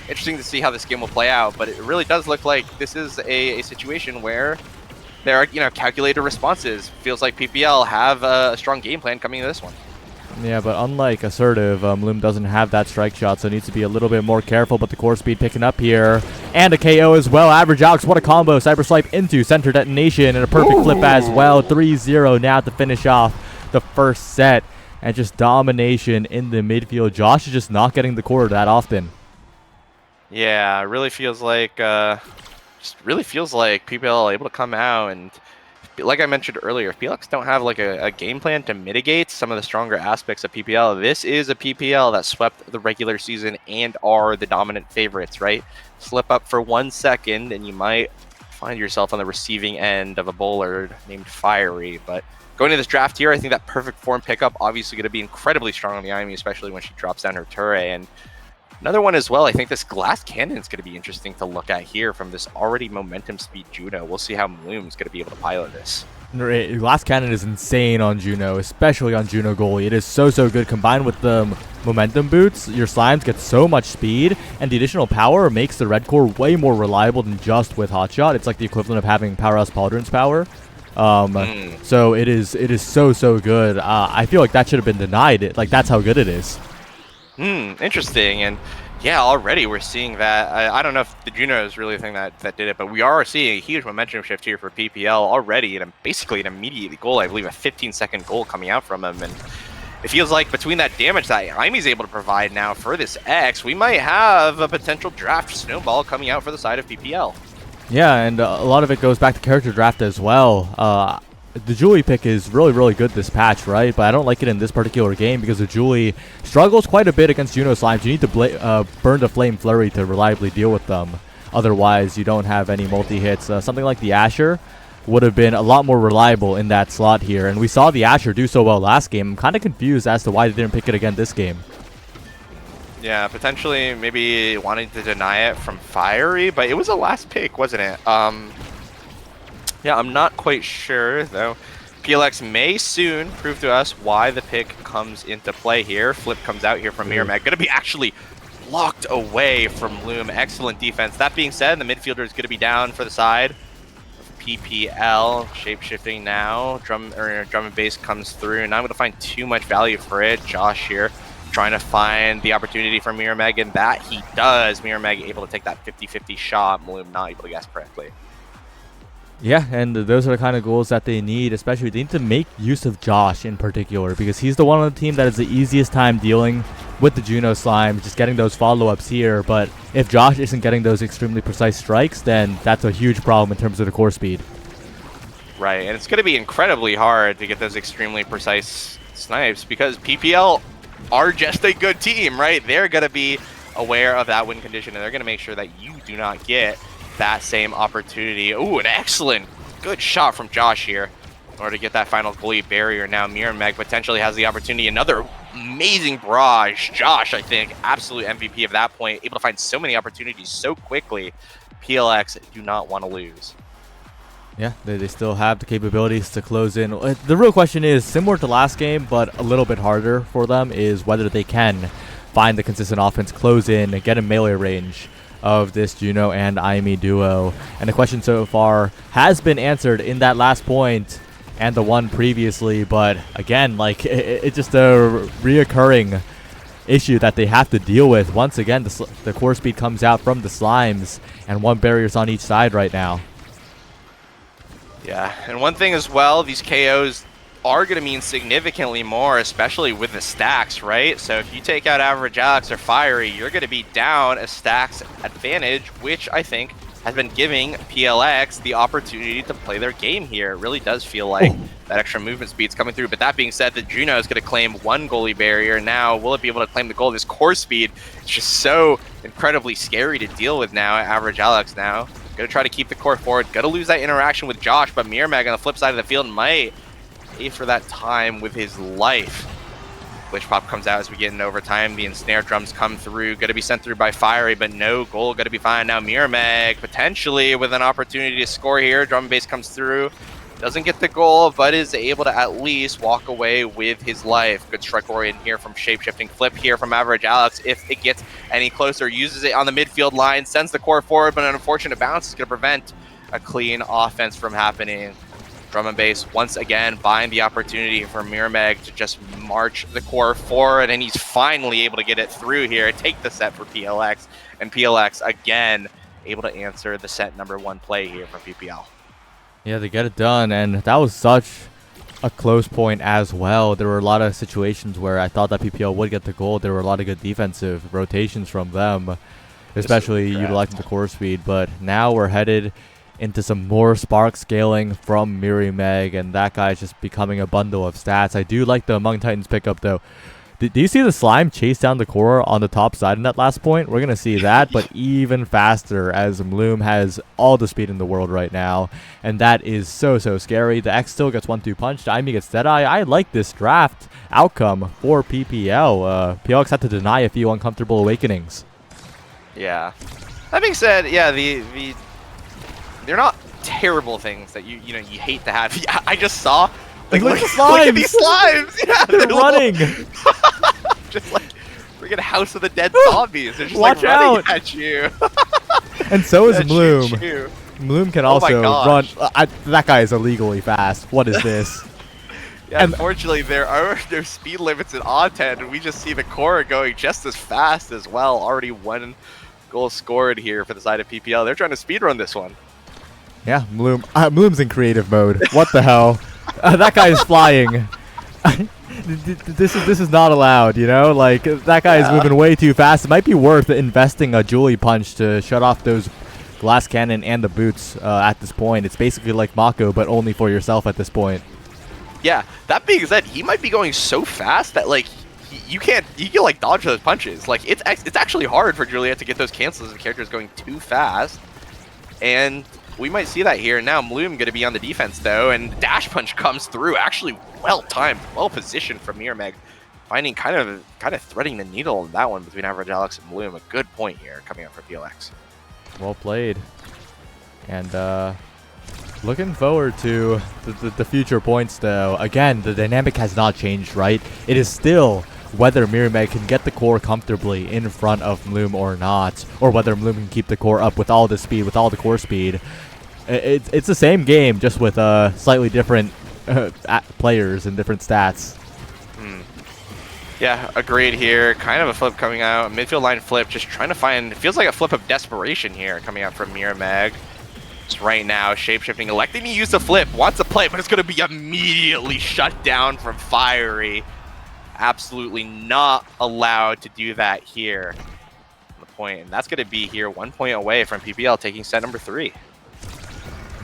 interesting to see how this game will play out. But it really does look like this is a situation where there are calculated responses. Feels like PPL have a strong game plan coming into this one.
Yeah, but unlike Assertive, Loom doesn't have that strike shot, so needs to be a little bit more careful, but the core speed picking up here. And a KO as well. Average Alex, what a combo. Cyberswipe into center detonation and a perfect flip as well. 3-0 now to finish off the first set. And just domination in the midfield. Josh is just not getting the core that often.
Yeah, it really feels like PPL able to come out, and like I mentioned earlier, if PLX don't have like a game plan to mitigate some of the stronger aspects of PPL, this is a PPL that swept the regular season and are the dominant favorites, right? Slip up for 1 second and you might find yourself on the receiving end of a bowler named Fiery. But going to this draft here, I think that perfect form pickup obviously going to be incredibly strong on the enemy, especially when she drops down her turret. And another one as well, I think this glass cannon is going to be interesting to look at here from this already momentum speed Juno. We'll see how Bloom's going to be able to pilot this.
Glass cannon is insane on Juno, especially on Juno goalie. It is so good. Combined with the momentum boots, your slimes get so much speed, and the additional power makes the red core way more reliable than just with hotshot. It's like the equivalent of having Powerhouse Pauldron's power. So it is so good. I feel like that should have been denied. Like that's how good it is.
Interesting. And yeah, already we're seeing that. I don't know if the Juno is really the thing that did it, but we are seeing a huge momentum shift here for PPL already, and basically an immediate goal. I believe a 15-second goal coming out from him, and it feels like between that damage that Imy's able to provide now for this X, we might have a potential draft snowball coming out for the side of PPL. Yeah,
and a lot of it goes back to character draft as well. The Julie pick is really good this patch, right? But I don't like it in this particular game because the Julie struggles quite a bit against Juno slimes. You need to burn the Flame Flurry to reliably deal with them. Otherwise, you don't have any multi-hits. Something like the Asher would have been a lot more reliable in that slot here. And we saw the Asher do so well last game. I'm kind of confused as to why they didn't pick it again this game.
Yeah, potentially maybe wanting to deny it from Fiery, but it was a last pick, wasn't it? Yeah, I'm not quite sure, though. PLX may soon prove to us why the pick comes into play here. Flip comes out here from Miramac. Going to be actually locked away from Loom. Excellent defense. That being said, the midfielder is going to be down for the side of PPL. Shape-shifting now. Drum and bass comes through. Not able to find too much value for it. Josh here trying to find the opportunity for Miramac, and that he does. Miramac able to take that 50-50 shot. Loom not able to guess correctly.
Yeah, and those are the kind of goals that they need, especially they need to make use of Josh in particular because he's the one on the team that has the easiest time dealing with the Juno slime, just getting those follow-ups here. But if Josh isn't getting those extremely precise strikes, then that's a huge problem in terms of the core speed.
Right, and it's going to be incredibly hard to get those extremely precise snipes because PPL are just a good team, right? They're going to be aware of that win condition, and they're going to make sure that you do not get that same opportunity. Ooh, an excellent, good shot from Josh here. in order to get that final goalie barrier. Now Miramax potentially has the opportunity. Another amazing barrage. Josh, I think, absolute MVP of that point. Able to find so many opportunities so quickly. PLX do not want to lose.
Yeah, they still have the capabilities to close in. The real question is, similar to last game, but a little bit harder for them, is whether they can find the consistent offense, close in, get in melee range of this Juno and Aimi duo. And the question so far has been answered in that last point and the one previously, but again, like, it's just a reoccurring issue that they have to deal with. Once again, the core speed comes out from the Slimes, and one barrier's on each side right now.
Yeah, and one thing as well, these KOs are going to mean significantly more, especially with the stacks, right? So if you take out Average Alex or Fiery, you're going to be down a stacks advantage, which I think has been giving PLX the opportunity to play their game here. It really does feel like that extra movement speed's coming through. But that being said, the Juno is going to claim one goalie barrier. Now, will it be able to claim the goal? This core speed is just so incredibly scary to deal with now at Average Alex now. Going to try to keep the core forward. Going to lose that interaction with Josh, but Miramax on the flip side of the field might pay for that time with his life. Glitch Pop comes out as we get in overtime. The ensnare drums come through. Going to be sent through by Fiery, but no goal. Going to be fine. Now Miramax potentially with an opportunity to score here. Drum base comes through. Doesn't get the goal, but is able to at least walk away with his life. Good strike orient here from Shapeshifting. Flip here from Average Alex. If it gets any closer, uses it on the midfield line, sends the core forward, but an unfortunate bounce is going to prevent a clean offense from happening. Drum and Bass once again buying the opportunity for Miramax to just march the core forward, and he's finally able to get it through here, take the set for PLX, and PLX again able to answer the set number 1 play here from PPL.
Yeah, they get it done, and that was such a close point as well. There were a lot of situations where I thought that PPL would get the goal. There were a lot of good defensive rotations from them, especially utilizing the core speed, but now we're headed into some more spark scaling from Miramax, and that guy's just becoming a bundle of stats. I do like the Among Titans pickup, though. Do you see the Slime chase down the core on the top side in that last point? We're going to see that, but even faster, as Bloom has all the speed in the world right now, and that is so scary. The X still gets 1-2 punched. Aimi gets Deadeye. I like this draft outcome for PPL. PLX had to deny a few uncomfortable awakenings.
Yeah. That being said, yeah, they're not terrible things that you hate to have. Yeah, I just saw. Like, look at these slimes! Yeah,
they're running!
Just like freaking House of the Dead zombies. They're just
Watch
like running
out.
at you.
And so is Bloom. Bloom can also run. That guy is illegally fast. What is this?
Yeah, unfortunately, there are speed limits in Odd-10, and we just see the core going just as fast as well. Already 1 goal scored here for the side of PPL. They're trying to speedrun this one.
Yeah, Bloom's in creative mode. What the hell? That guy is flying. This is not allowed, you know? Like, that guy is moving way too fast. It might be worth investing a Julie Punch to shut off those glass cannon and the boots at this point. It's basically like Mako, but only for yourself at this point.
Yeah, that being said, he might be going so fast that, like, you can like dodge those punches. Like, it's actually hard for Juliet to get those cancels if the character is going too fast. And we might see that here. Now Bloom going to be on the defense, though, and Dash Punch comes through. Actually well-timed, well-positioned from Miramax. Finding kind of threading the needle in that one between Average Alex and Bloom. A good point here coming up for PLX.
Well played. And looking forward to the future points, though. Again, the dynamic has not changed, right? It is still whether Miramax can get the core comfortably in front of Bloom or not, or whether Bloom can keep the core up with all the speed, with all the core speed. It's the same game, just with slightly different players and different stats.
Yeah, agreed here. Kind of a flip coming out. Midfield line flip, just trying to find, it feels like a flip of desperation here coming out from Miramax. Just right now, Shapeshifting, electing to use the flip, wants to play, but it's going to be immediately shut down from Fiery. Absolutely not allowed to do that here. The point, and that's going to be here 1 point away from PPL taking set number 3.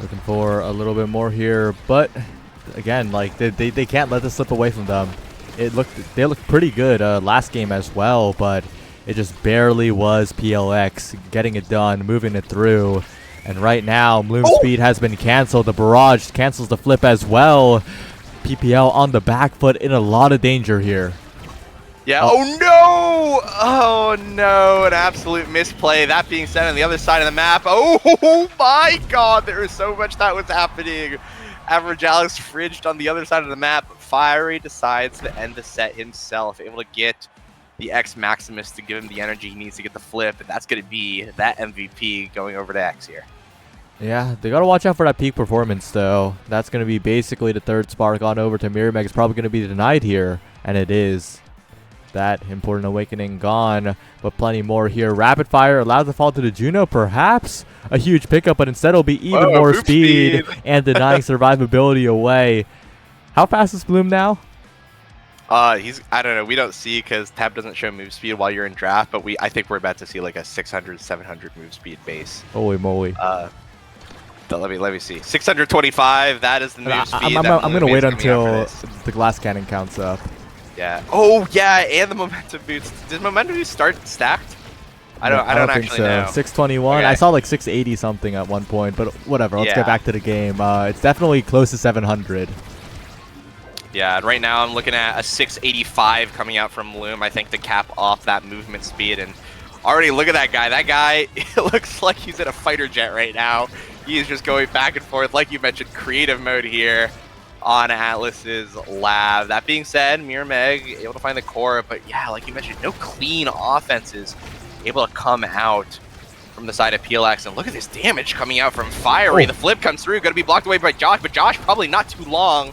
Looking for a little bit more here, but again, like they can't let this slip away from them. They looked pretty good last game as well, but it just barely was PLX getting it done, moving it through. And right now, Bloom speed has been canceled. The barrage cancels the flip as well. PPL on the back foot in a lot of danger here.
Yeah. Oh no! Oh no! An absolute misplay. That being said, on the other side of the map, oh my God, there is so much that was happening. Average Alex fridged on the other side of the map. Fiery decides to end the set himself, able to get the X Maximus to give him the energy he needs to get the flip, and that's going to be that MVP going over to X here.
Yeah, they got to watch out for that peak performance, though. That's going to be basically the third spark on over to Mirror Meg. It's probably going to be denied here, and it is. That important awakening gone, but plenty more here. Rapid fire allowed to fall to the Juno, perhaps a huge pickup, but instead it'll be even more speed and denying survivability away. How fast is Bloom now?
I don't know. We don't see because Tab doesn't show move speed while you're in draft, but I think we're about to see like a 600, 700 move speed base.
Holy moly.
Let me see. 625. That is the move speed.
I'm gonna wait until the glass cannon counts up.
Yeah. Oh yeah, and the momentum boots. Did momentum boots start stacked? I don't actually
think so.
know.
621. Okay. I saw like 680 something at one point, but whatever. Let's get back to the game. It's definitely close to 700.
Yeah, and right now I'm looking at a 685 coming out from Loom, I think, to cap off that movement speed. And already look at that guy. That guy, it looks like he's in a fighter jet right now. He is just going back and forth, like you mentioned, creative mode here on Atlas's lab. That being said, Mirror Meg able to find the core, but yeah, like you mentioned, no clean offenses able to come out from the side of PLX. And look at this damage coming out from Fiery. The flip comes through, going to be blocked away by Josh, but Josh probably not too long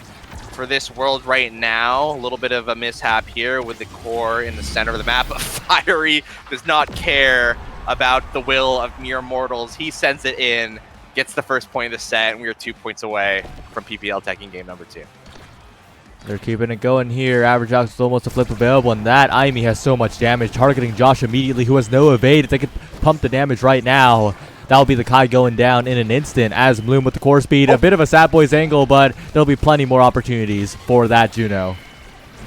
for this world right now. A little bit of a mishap here with the core in the center of the map. Fiery does not care about the will of mere mortals. He sends it in, gets the first point of the set, and we are 2 points away from PPL taking game number 2.
They're keeping it going here. Average Alex is almost a flip available, and that Aimi has so much damage, targeting Josh immediately, who has no evade. If they could pump the damage right now, that'll be the Kai going down in an instant as Bloom with the core speed. A bit of a Sad Boys angle, but there'll be plenty more opportunities for that Juno.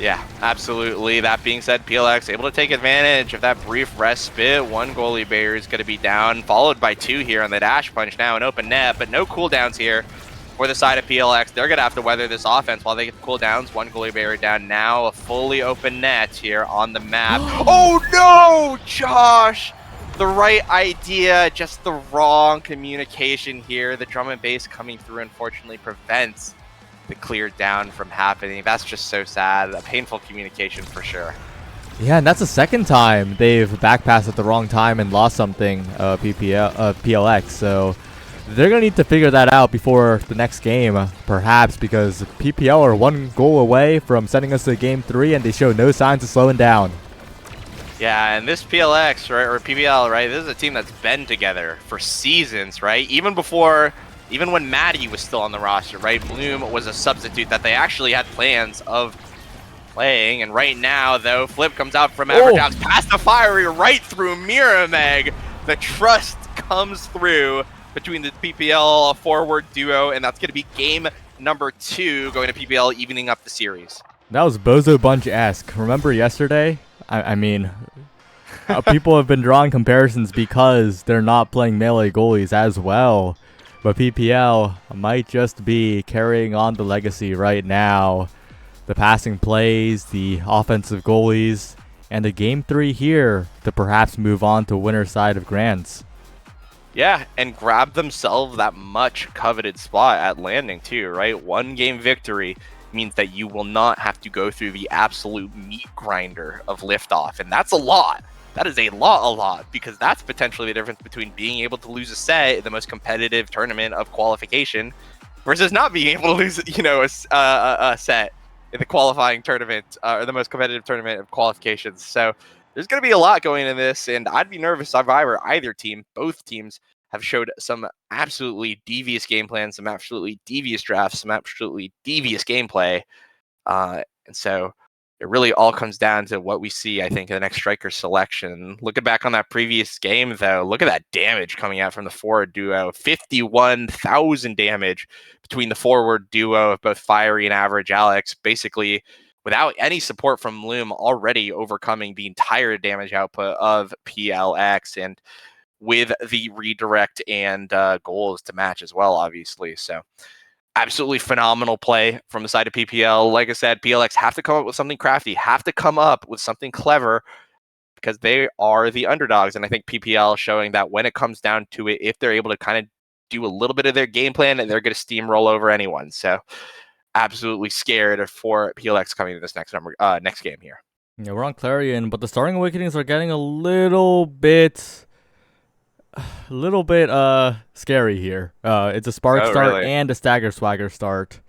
Yeah, absolutely. That being said, PLX able to take advantage of that brief respite. One goalie barrier is going to be down, followed by 2 here on the dash punch now, an open net, but no cooldowns here for the side of PLX. They're going to have to weather this offense while they get the cooldowns. One goalie barrier down now, a fully open net here on the map. Oh no, Josh! The right idea, just the wrong communication here. The drum and bass coming through unfortunately prevents the clear down from happening. That's just so sad. A painful communication for sure.
Yeah, and that's the second time they've backpassed at the wrong time and lost something, PLX. So they're going to need to figure that out before the next game, perhaps, because PPL are 1 goal away from sending us to game 3, and they show no signs of slowing down.
Yeah, and this PLX, right, or PPL, right, this is a team that's been together for seasons, right? Even when Maddie was still on the roster, right? Bloom was a substitute that they actually had plans of playing. And right now, though, flip comes out from Everdown's past the Fiery right through Mirror Meg. The trust comes through between the PPL forward duo, and that's going to be game number 2 going to PPL, evening up the series.
That was Bozo Bunch-esque. Remember yesterday? I mean, people have been drawing comparisons because they're not playing melee goalies as well. But PPL might just be carrying on the legacy right now. The passing plays, the offensive goalies, and the game 3 here to perhaps move on to winner's side of Grands.
Yeah, and grab themselves that much coveted spot at landing too, right? 1 game victory means that you will not have to go through the absolute meat grinder of liftoff, and that's a lot. That is a lot, because that's potentially the difference between being able to lose a set in the most competitive tournament of qualification versus not being able to lose, a set in the qualifying tournament or the most competitive tournament of qualifications. So there's going to be a lot going in this, and I'd be nervous if I were either team. Both teams have showed some absolutely devious game plans, some absolutely devious drafts, some absolutely devious gameplay. And so it really all comes down to what we see, I think, in the next striker selection. Looking back on that previous game, though, look at that damage coming out from the forward duo. 51,000 damage between the forward duo of both Fiery and Average Alex, basically without any support from Loom, already overcoming the entire damage output of PLX. And with the redirect and goals to match as well, obviously. So absolutely phenomenal play from the side of PPL. Like I said, PLX have to come up with something crafty, have to come up with something clever because they are the underdogs. And I think PPL showing that when it comes down to it, if they're able to kind of do a little bit of their game plan, and they're going to steamroll over anyone. So absolutely scared for PLX coming to this next game here.
Yeah, we're on Clarion, but the starting awakenings are getting a little bit scary here. It's a spark start
really?
and a stagger swagger start.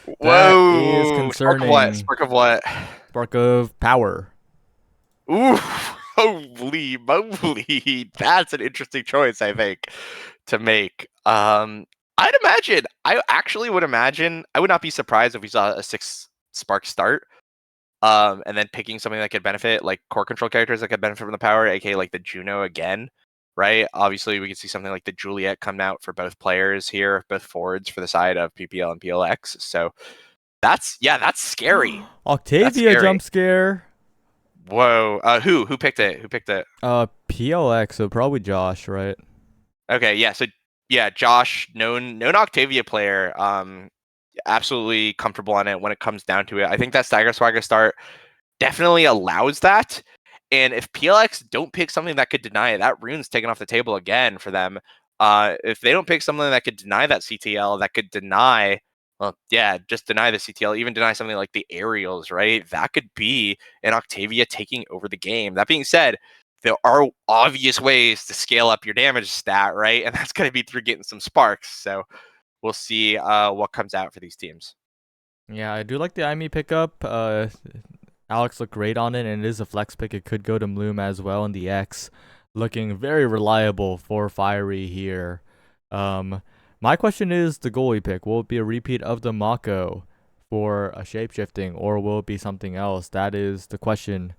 Whoa!
That is concerning.
Spark of what?
Spark of power.
Ooh, holy moly! That's an interesting choice, I think, to make. I actually would imagine. I would not be surprised if we saw a 6 spark start. And then picking something that could benefit, like core control characters that could benefit from the power, aka like the Juno again, right? Obviously, we could see something like the Juliet come out for both players here, both forwards for the side of PPL and PLX. So that's scary.
Octavia jump scare.
Whoa. Who picked it? Who picked it?
PLX, so probably Josh, right?
Okay, yeah. So yeah, Josh, known Octavia player. Absolutely comfortable on it when it comes down to it. I think that stagger swagger start definitely allows that. And if PLX don't pick something that could deny it, that rune's taken off the table again for them. If they don't pick something that could deny that CTL, that could deny, well, yeah, just deny the CTL, even deny something like the aerials, right? That could be an Octavia taking over the game. That being said, there are obvious ways to scale up your damage stat, right? And that's going to be through getting some sparks. So we'll see what comes out for these teams.
Yeah, I do like the IME pickup. Alex looked great on it, and it is a flex pick. It could go to Bloom as well in the X. Looking very reliable for Fiery here. My question is the goalie pick. Will it be a repeat of the Mako for a shapeshifting, or will it be something else? That is the question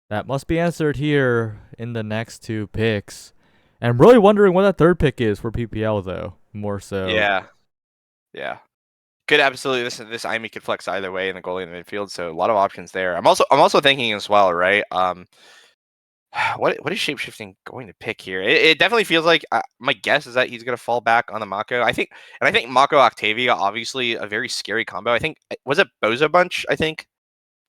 that must be answered here in the next 2 picks. And I'm really wondering what that third pick is for PPL, though, more so.
Yeah. Could absolutely this IME could flex either way in the goalie in the midfield, so a lot of options there. I'm also thinking as well, right? What is shapeshifting going to pick here? It definitely feels like my guess is that he's going to fall back on the Mako. I think Mako Octavia, obviously a very scary combo. I think was it Bozo Bunch, I think,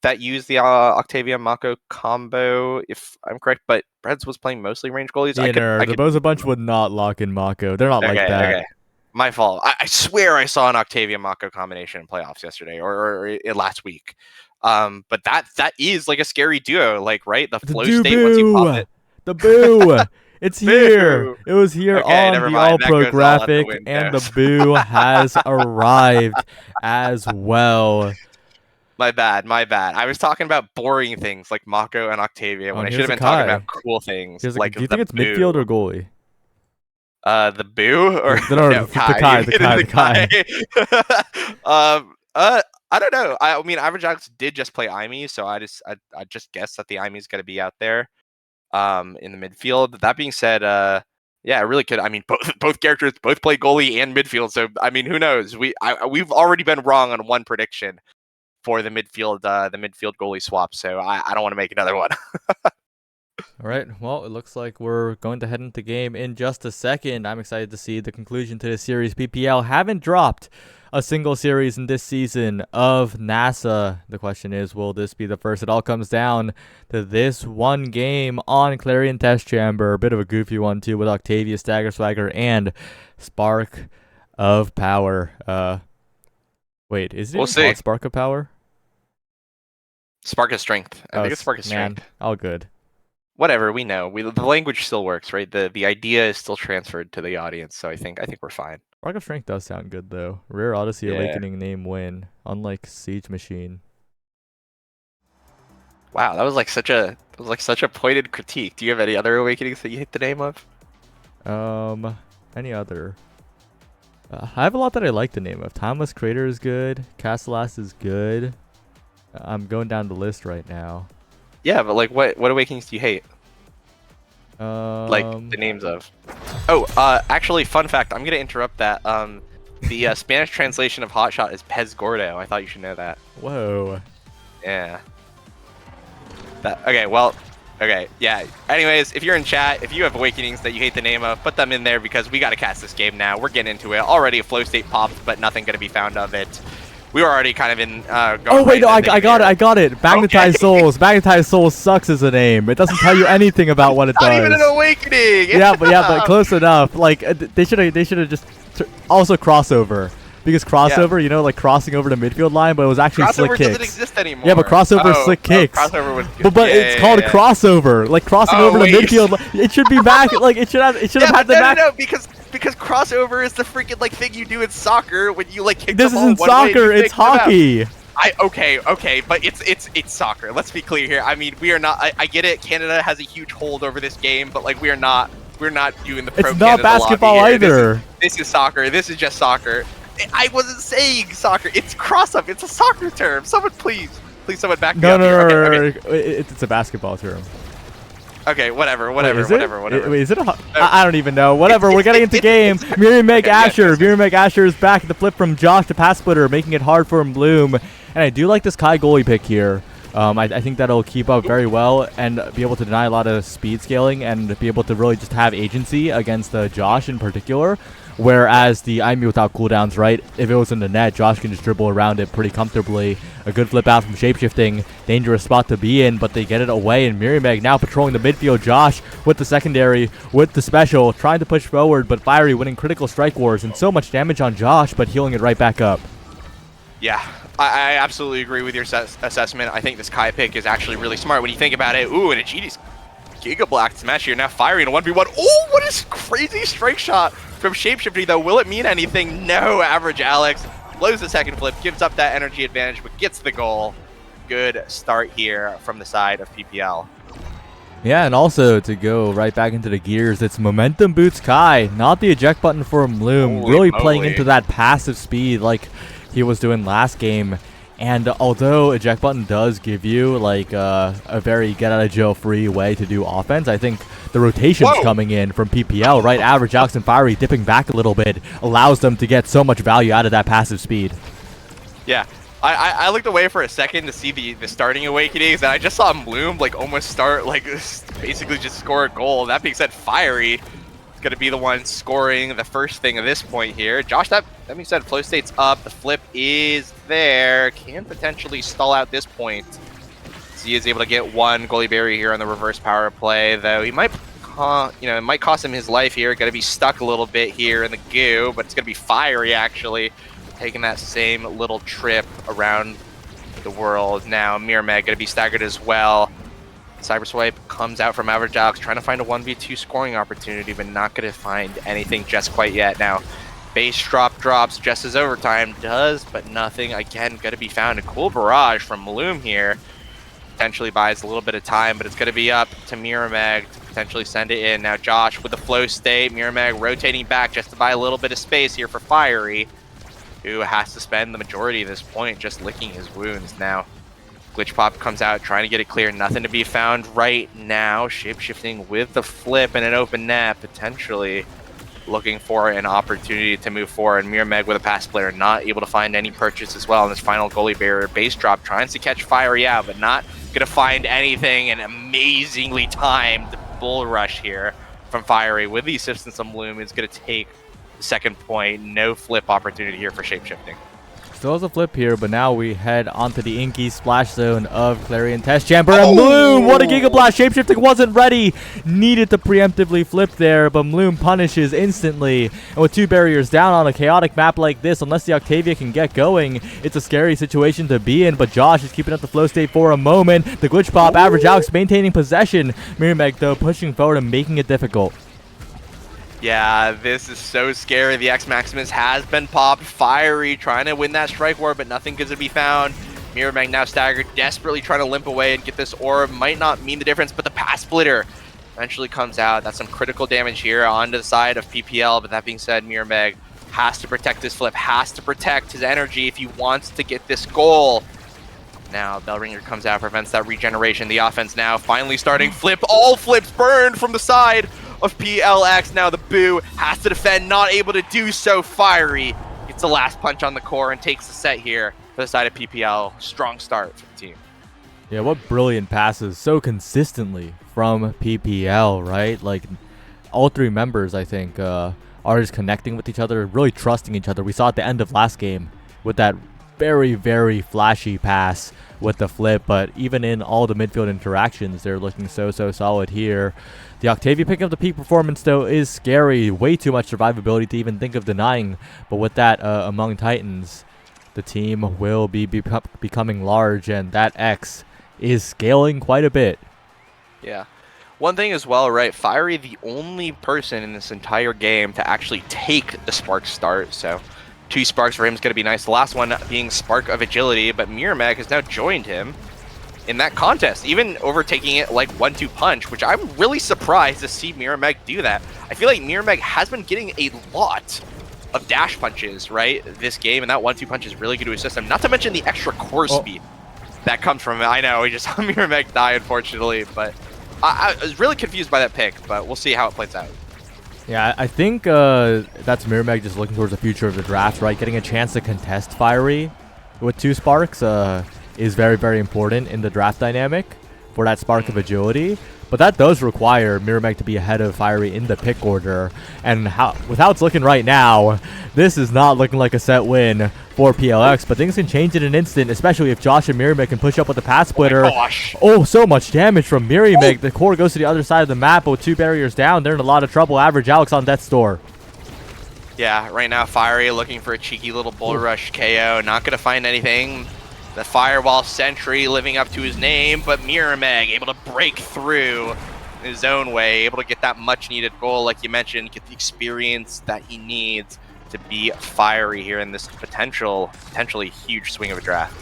that used the Octavia Mako combo, if I'm correct. But Reds was playing mostly range goalies.
Yeah, the Bozo Bunch would not lock in Mako. They're not like that.
Okay. My fault. I swear I saw an Octavia Mako combination in playoffs yesterday or last week. But that is like a scary duo, like, right? The flow state once you pop it.
The boo! It's here. It was here on the All-Pro graphic, and the boo has arrived as well.
My bad. I was talking about boring things like Mako and Octavia when I should have been talking about cool things.
Like, do you think it's midfield or goalie?
The boo or
the Kai.
I don't know. I mean, Average Alex did just play IME, so I just guessed that the IME is going to be out there, in the midfield. That being said, yeah, it really could. I mean, both characters both play goalie and midfield, so I mean, who knows? We've already been wrong on one prediction for the midfield goalie swap, so I don't want to make another one.
All right, well, it looks like we're going to head into the game in just a second. I'm excited to see the conclusion to this series. PPL haven't dropped a single series in this season of NASA. The question is, will this be the first? It all comes down to this one game on Clarion Test Chamber. A bit of a goofy one, too, with Octavia, Stagger Swagger, and Spark of Power. Wait, is it called Spark of Power?
Spark of Strength. I think it's Spark of Strength.
All good.
Whatever, we know. The language still works, right? The idea is still transferred to the audience, so I think we're fine.
Spark of Strength does sound good, though. Rare Odyssey Awakening name win, unlike Siege Machine.
Wow, that was like such a pointed critique. Do you have any other awakenings that you hate the name of?
Any other? I have a lot that I like the name of. Timeless Crater is good. Castellas is good. I'm going down the list right now. Yeah,
but like, what awakenings do you hate? Like the names of. Oh, actually, fun fact. I'm gonna interrupt that. The Spanish translation of Hotshot is Pez Gordo. I thought you should know that.
Whoa.
Yeah. Okay. Well. Okay, yeah. Anyways, if you're in chat, if you have awakenings that you hate the name of, put them in there because we got to cast this game now. We're getting into it. Already a flow state popped, but nothing going to be found of it. We were already kind of in.
Oh wait, no, I got it. Magnetized Souls. Magnetized Souls sucks as a name. It doesn't tell you anything about what it does.
Not even an awakening.
yeah, but close enough. Like they should have just also crossover. Because crossover, you know, like crossing over the midfield line, but it was actually
crossover
slick kicks.
Doesn't exist anymore.
Yeah, but crossover is slick kicks.
Crossover was
but it's called crossover. Like crossing over the midfield. It should be back. Like it should have had the back.
No, because crossover is the freaking like thing you do in soccer when you like kick the ball.
This isn't soccer. It's hockey.
Okay, but it's soccer. Let's be clear here. I mean, we are not. I get it. Canada has a huge hold over this game, but like we're not doing the pro.
It's not
Canada
basketball either.
This is soccer. This is just soccer. I wasn't saying soccer. It's cross-up. It's a soccer term. Someone please someone back me up here.
No. It's a basketball term.
Okay, whatever.
Wait, is it a...
No.
I don't even know. Whatever, we're getting into game. Miriam Meg Asher. Miriam Meg Asher is back. The flip from Josh to pass splitter, making it hard for Bloom. And I do like this Kai goalie pick here. I think that'll keep up very well and be able to deny a lot of speed scaling and be able to really just have agency against Josh in particular. Whereas the Aimi without cooldowns, right? If it was in the net, Josh can just dribble around it pretty comfortably. A good flip out from shapeshifting. Dangerous spot to be in, but they get it away. And Mirimeg now patrolling the midfield. Josh with the secondary, with the special, trying to push forward, but Fiery winning critical strike wars and so much damage on Josh, but healing it right back up.
Yeah, I absolutely agree with your assessment. I think this Kai pick is actually really smart when you think about it. Ooh, and a GD's Giga Black smash here. Now Fiery in a 1v1. Oh, what a crazy strike shot from Shapeshifting, though. Will it mean anything? No. Average Alex blows the second flip, gives up that energy advantage, but gets the goal. Good start here from the side of PPL.
Yeah, and also to go right back into the gears, it's Momentum Boots Kai, not the eject button for Bloom. Really playing into that passive speed like he was doing last game. And although eject button does give you like a very get out of jail free way to do offense, I think the rotations coming in from PPL, right? Average Alex and Fiery dipping back a little bit allows them to get so much value out of that passive speed.
Yeah, I looked away for a second to see the starting awakenings, and I just saw Bloom like almost start like basically just score a goal. That being said, Fiery going to be the one scoring the first thing at this point here. Josh, that being said, flow state's up. The flip is there. Can potentially stall out this point. So he is able to get one goalie berry here on the reverse power play, though he might, it might cost him his life here. Going to be stuck a little bit here in the goo, but it's going to be Fiery actually taking that same little trip around the world. Now Mirameg going to be staggered as well. Cyberswipe comes out from Average Alex, trying to find a 1v2 scoring opportunity, but not going to find anything just quite yet. Now, base drop drops just as overtime does, but nothing, again, going to be found. A cool barrage from Bloom here. Potentially buys a little bit of time, but it's going to be up to Mirameg to potentially send it in. Now, Josh with the flow state. Mirameg rotating back just to buy a little bit of space here for Fiery, who has to spend the majority of this point just licking his wounds. Now, Glitch Pop comes out, trying to get it clear. Nothing to be found right now. Shapeshifting with the flip and an open net, potentially looking for an opportunity to move forward. Mirameg with a pass player, not able to find any purchase as well in this final goalie barrier. Base drop, trying to catch Fiery out, but not going to find anything. An amazingly timed bull rush here from Fiery with the assistance of Bloom is going to take the second point. No flip opportunity here for Shapeshifting.
Still has a flip here, but now we head onto the inky splash zone of Clarion Test Chamber. And Bloom, what a Giga Blast. Shapeshifting wasn't ready. Needed to preemptively flip there, but Bloom punishes instantly. And with two barriers down on a chaotic map like this, unless the Octavia can get going, it's a scary situation to be in. But Josh is keeping up the flow state for a moment. The glitch pop, Average Alex maintaining possession. Mirameg, though, pushing forward and making it difficult.
Yeah, this is so scary. The X Maximus has been popped. Fiery trying to win that strike war, but nothing good to be found. Mirameg now staggered, desperately trying to limp away and get this orb. Might not mean the difference, but the pass splitter eventually comes out. That's some critical damage here onto the side of PPL, but that being said, Mirameg has to protect his flip, has to protect his energy if he wants to get this goal. Now, Bellringer comes out, prevents that regeneration. The offense now finally starting. Flip, all flips burned from the side of PLX. Now the Boo has to defend, not able to do so. Fiery gets the last punch on the core and takes the set here for the side of PPL. Strong start for the team.
Yeah, what brilliant passes so consistently from PPL, right? Like, all three members, I think, are just connecting with each other, really trusting each other. We saw at the end of last game with that very, very flashy pass with the flip, but even in all the midfield interactions, they're looking so solid here. The Octavia picking up the peak performance, though, is scary. Way too much survivability to even think of denying, but with that among Titans, the team will be becoming large, and that X is scaling quite a bit.
Yeah. One thing as well, right? Fiery, the only person in this entire game to actually take the Spark start. So 2 Sparks for him is going to be nice. The last one being Spark of Agility, but Miramag has now joined him in that contest, even overtaking it like 1-2 punch, which I'm really surprised to see Miramag do that. I feel like Miramag has been getting a lot of dash punches, right, this game, and that 1-2 punch is really good to his system. Not to mention the extra core speed that comes from it. I know, we just saw Miramag die, unfortunately, but I was really confused by that pick, but we'll see how it plays out.
Yeah, I think that's Miramag just looking towards the future of the draft, right? Getting a chance to contest Fiery with 2 Sparks is very, very important in the draft dynamic for that Spark of Agility. But that does require Miramag to be ahead of Fiery in the pick order. And with how it's looking right now, this is not looking like a set win for PLX. But things can change in an instant, especially if Josh and Miramag can push up with the pass splitter. Oh, so much damage from Miramag. The core goes to the other side of the map, but with 2 barriers down, they're in a lot of trouble. Average Alex on Death's Door.
Yeah, right now Fiery looking for a cheeky little bull rush KO. Not going to find anything. The Firewall Sentry living up to his name, but Miramag able to break through in his own way, able to get that much-needed goal, like you mentioned, get the experience that he needs to be Fiery here in this potentially huge swing of a draft.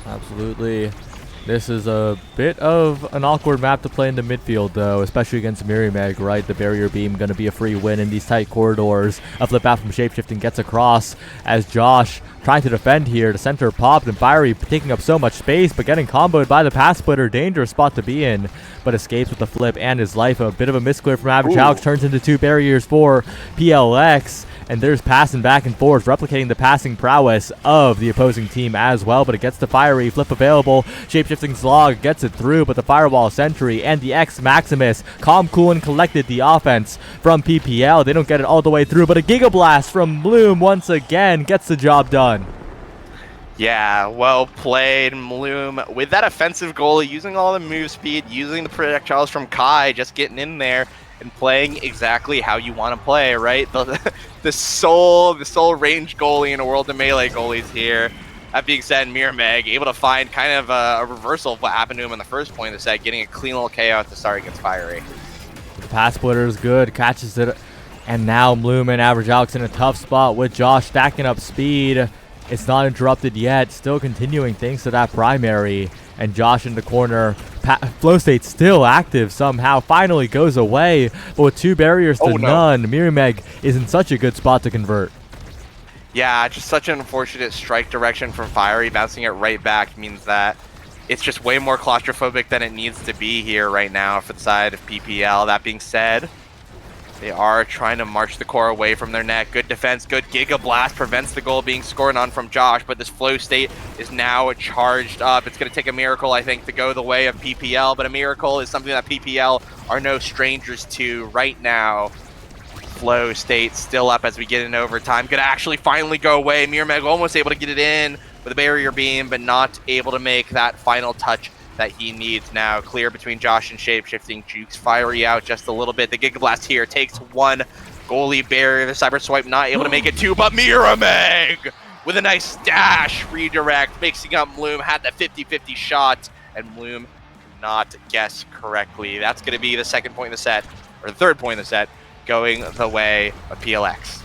Absolutely. This is a bit of an awkward map to play in the midfield, though, especially against Miramag, right? The barrier beam going to be a free win in these tight corridors. A flip out from Shapeshifting gets across as Josh trying to defend here. The center popped and Fiery taking up so much space, but getting comboed by the pass splitter. Dangerous spot to be in, but escapes with the flip and his life. A bit of a misclick from Average Alex turns into 2 barriers for PLX. And there's passing back and forth, replicating the passing prowess of the opposing team as well. But it gets to Fiery, flip available. Shapeshifting Slog gets it through, but the Firewall Sentry and the X Maximus, calm, cool, and collected the offense from PPL. They don't get it all the way through, but a Giga Blast from Bloom once again gets the job done.
Yeah, well played, Bloom. With that offensive goalie, using all the move speed, using the projectiles from Kai, just getting in there and playing exactly how you want to play, right? The sole range goalie in a world of melee goalies here. That being said, Miramag able to find kind of a reversal of what happened to him in the first point of the set, getting a clean little KO at the start against Fiery.
The pass splitter is good, catches it, and now Bloom and Average Alex in a tough spot with Josh stacking up speed. It's not interrupted yet, still continuing thanks to that primary. And Josh in the corner, flow state still active somehow, finally goes away. But with 2 barriers to none, Miramag is in such a good spot to convert.
Yeah, just such an unfortunate strike direction from Fiery. Bouncing it right back means that it's just way more claustrophobic than it needs to be here right now for the side of PPL. That being said, they are trying to march the core away from their net. Good defense, good Giga Blast prevents the goal being scored on from Josh, but this flow state is now charged up. It's going to take a miracle, I think, to go the way of PPL, but a miracle is something that PPL are no strangers to right now. Flow state still up as we get in overtime. Could actually finally go away. Miramag almost able to get it in with a barrier beam, but not able to make that final touch that he needs now. Clear between Josh and Shapeshifting. Jukes Fiery out just a little bit. The Giga Blast here takes 1 goalie barrier. The Cyber Swipe not able to make it 2, but Miramag with a nice dash redirect, mixing up Bloom. Had the 50-50 shot, and Bloom did not guess correctly. That's going to be the second point in the set, or the third point in the set, going the way of PLX.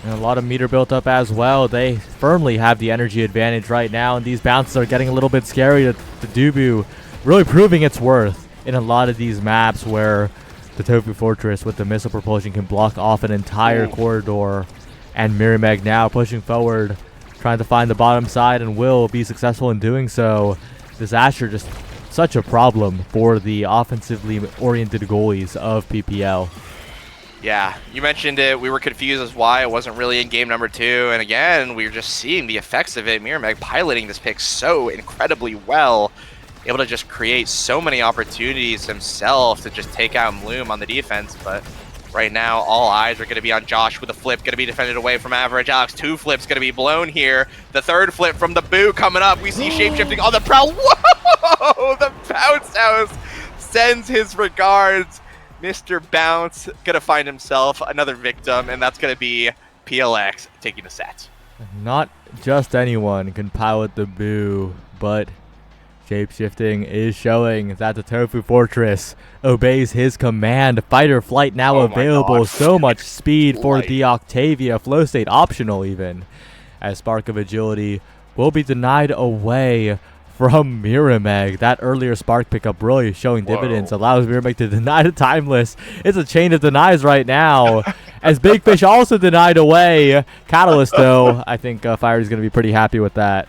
And a lot of meter built up as well. They firmly have the energy advantage right now, and these bounces are getting a little bit scary. The Dubu really proving its worth in a lot of these maps where the Tofu Fortress with the missile propulsion can block off an entire corridor. And Miramag now pushing forward, trying to find the bottom side, and will be successful in doing so. This Asher just such a problem for the offensively oriented goalies of PPL.
Yeah, you mentioned it. We were confused as why it wasn't really in game number 2. And again, we were just seeing the effects of it. Miramag piloting this pick so incredibly well. able to just create so many opportunities himself to just take out Bloom on the defense, but right now all eyes are going to be on Josh with a flip, going to be defended away from Average Alex. 2 flips going to be blown here. The 3rd flip from the Boo coming up. We see shapeshifting on the prowl. Whoa! The Bounce House sends his regards. Mr. Bounce going to find himself another victim, and that's going to be PLX taking the set.
Not just anyone can pilot the Boo, but shapeshifting is showing that the Tofu Fortress obeys his command. Fighter flight now available. So much speed for the Octavia. Flow state optional even. As Spark of Agility will be denied away from Mirameg. That earlier Spark pickup really showing dividends. Allows Mirameg to deny the Timeless. It's a chain of denies right now. As Big Fish also denied away. Catalyst though, I think Fire is going to be pretty happy with that.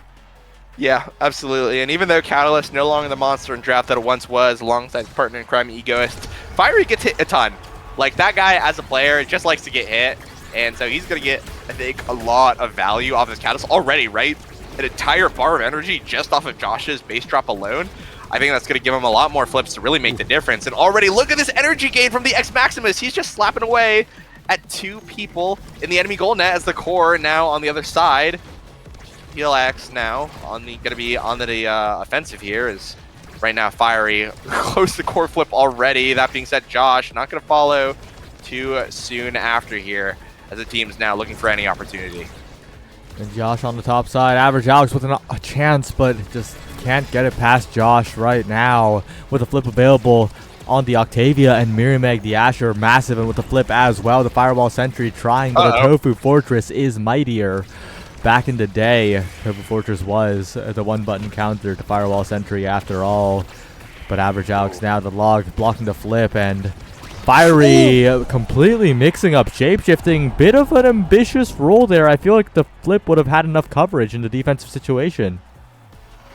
Yeah, absolutely. And even though Catalyst no longer the monster and draft that it once was, alongside his partner in crime, Egoist, Fiery gets hit a ton. Like, that guy as a player just likes to get hit, and so he's going to get, I think, a lot of value off his Catalyst already, right? An entire bar of energy just off of Josh's base drop alone. I think that's going to give him a lot more flips to really make the difference. And already, look at this energy gain from the X Maximus. He's just slapping away at 2 people in the enemy goal net as the core now on the other side. PLX now gonna be on the offensive here is right now Fiery close to core flip already. That being said, Josh not gonna follow too soon after here as the team's now looking for any opportunity.
And Josh on the top side, Average Alex with a chance, but just can't get it past Josh right now with a flip available on the Octavia, and Mirameg the Asher massive, and with the flip as well. The Fireball Sentry trying, but the Tofu Fortress is mightier. Back in the day, Tofu Fortress was the 1-button counter to Firewall Sentry after all. But Average Alex now the log blocking the flip, and Fiery completely mixing up shapeshifting. Bit of an ambitious roll there. I feel like the flip would have had enough coverage in the defensive situation.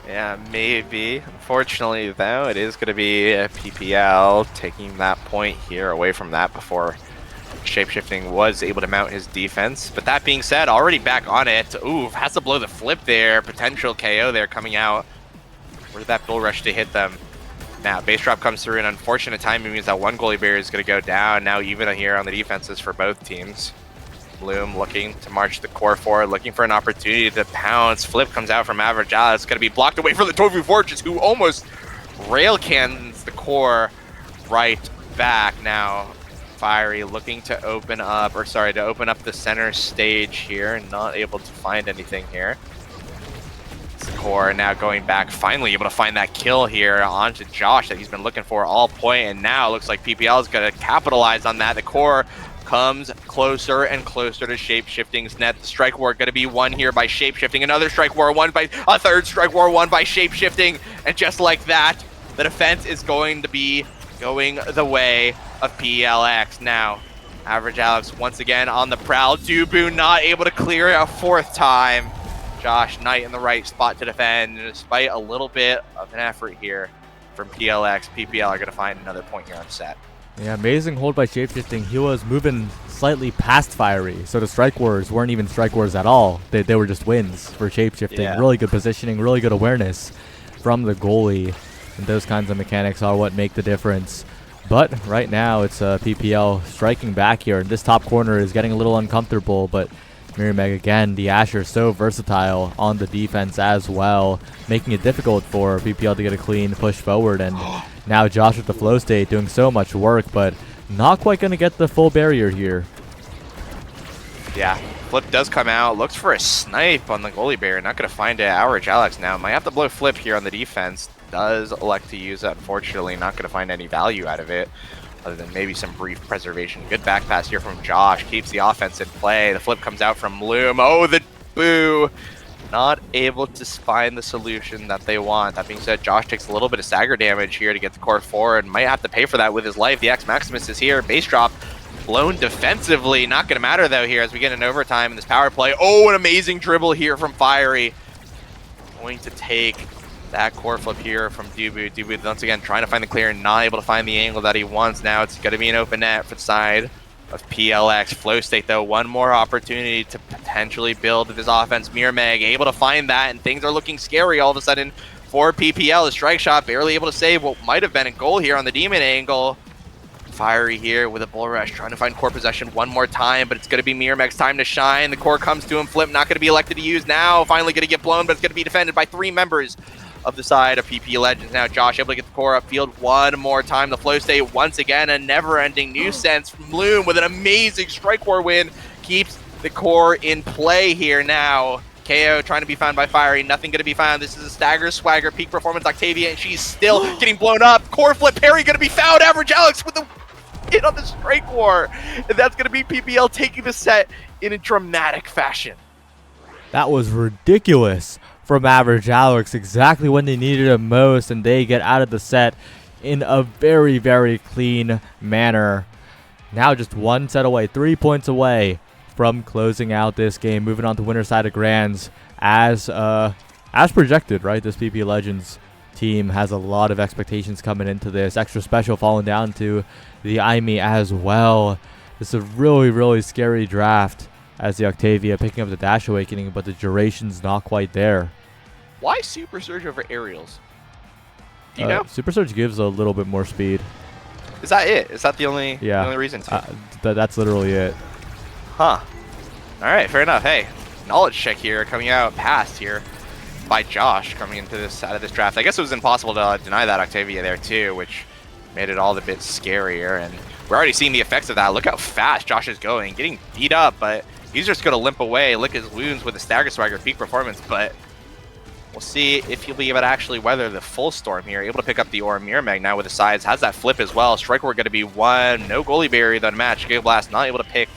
Yeah, maybe. Unfortunately, though, it is going to be PPL taking that point here away from that before shapeshifting was able to mount his defense. But that being said, already back on it. Ooh, has to blow the flip there. Potential KO there coming out. Where's that bull rush to hit them? Now, base drop comes through, and unfortunate timing means that one goalie barrier is going to go down. Now even here on the defenses for both teams. Bloom looking to march the core forward, looking for an opportunity to pounce. Flip comes out from Average Alex. It's going to be blocked away from the Tofu Fortress, who almost rail cannons the core right back. Now Fiery looking to open up, to open up the center stage here. Not able to find anything here. Core now going back, finally able to find that kill here onto Josh that he's been looking for all point, and now it looks like PPL is going to capitalize on that. The core comes closer and closer to Shapeshifting's net. The strike war going to be won here by Shapeshifting. Another strike war won by a third strike war won by Shapeshifting, and just like that, the defense is going to be going the way of PLX. Now, Average Alex once again on the prowl. Dubu not able to clear it a 4th time. Josh Knight in the right spot to defend, and despite a little bit of an effort here from PLX, PPL are going to find another point here on set.
Yeah, amazing hold by Shapeshifting. He was moving slightly past Fiery, so the strike wars weren't even strike wars at all. They were just wins for Shapeshifting. Yeah. Really good positioning, really good awareness from the goalie, and those kinds of mechanics are what make the difference. But right now it's PPL striking back here, and this top corner is getting a little uncomfortable, but Mirameg again, the Asher so versatile on the defense as well, making it difficult for PPL to get a clean push forward. And now Josh with the flow state doing so much work, but not quite going to get the full barrier here.
Yeah, flip does come out, looks for a snipe on the goalie barrier, not going to find it. Average Alex now might have to blow flip here on the defense. Does elect to use it, unfortunately, not going to find any value out of it, other than maybe some brief preservation. Good back pass here from Josh, keeps the offense in play. The flip comes out from Bloom. Oh, the Boo! Not able to find the solution that they want. That being said, Josh takes a little bit of stagger damage here to get the core forward. Might have to pay for that with his life. The X Maximus is here. Base drop blown defensively. Not going to matter, though, here as we get in overtime in this power play. Oh, an amazing dribble here from Fiery. Going to take that core flip here from Dubu. Dubu once again trying to find the clear and not able to find the angle that he wants. Now it's going to be an open net for the side of PLX. Flow state, though, one more opportunity to potentially build this offense. Mirameg able to find that, and things are looking scary all of a sudden for PPL. The strike shot barely able to save what might have been a goal here on the Demon angle. Fiery here with a bull rush, trying to find core possession one more time, but it's going to be Mirmeg's time to shine. The core comes to him, Flip not going to be elected to use now, finally going to get blown, but it's going to be defended by 3 members of the side of PP Legends. Now Josh able to get the core upfield one more time. The flow state once again, a never-ending nuisance from Bloom with an amazing strike war win, keeps the core in play here now. KO trying to be found by Fiery, nothing going to be found. This is a stagger swagger peak performance Octavia, and she's still getting blown up. Core flip, Perry going to be found. Average Alex with the hit on the strike war, and that's going to be PPL taking the set in a dramatic fashion.
That was ridiculous from Average Alex, exactly when they needed it most, and they get out of the set in a very, very clean manner. Now just 1 set away, 3 points away from closing out this game, moving on to winner side of Grands. As projected, right? This PP Legends team has a lot of expectations coming into this. Extra special falling down to the IME as well. This is a really, really scary draft as the Octavia picking up the Dash Awakening, but the duration's not quite there.
Why Super Surge over Aerials? Do you know?
Super Surge gives a little bit more speed.
Is that it? Is that the only,
yeah,
the only reason?
That's literally it.
Huh. Alright, fair enough. Hey, knowledge check here coming out past here by Josh coming into this out of this draft. I guess it was impossible to deny that Octavia there too, which made it all a bit scarier, and we're already seeing the effects of that. Look how fast Josh is going, getting beat up, but he's just gonna limp away, lick his wounds with a stagger swagger peak performance, but we'll see if he'll be able to actually weather the full storm here. Able to pick up the Aura Mirmeg now with the sides, has that flip as well. Strike War gonna be 1, no goalie barrier that match. Giga Blast not able to pick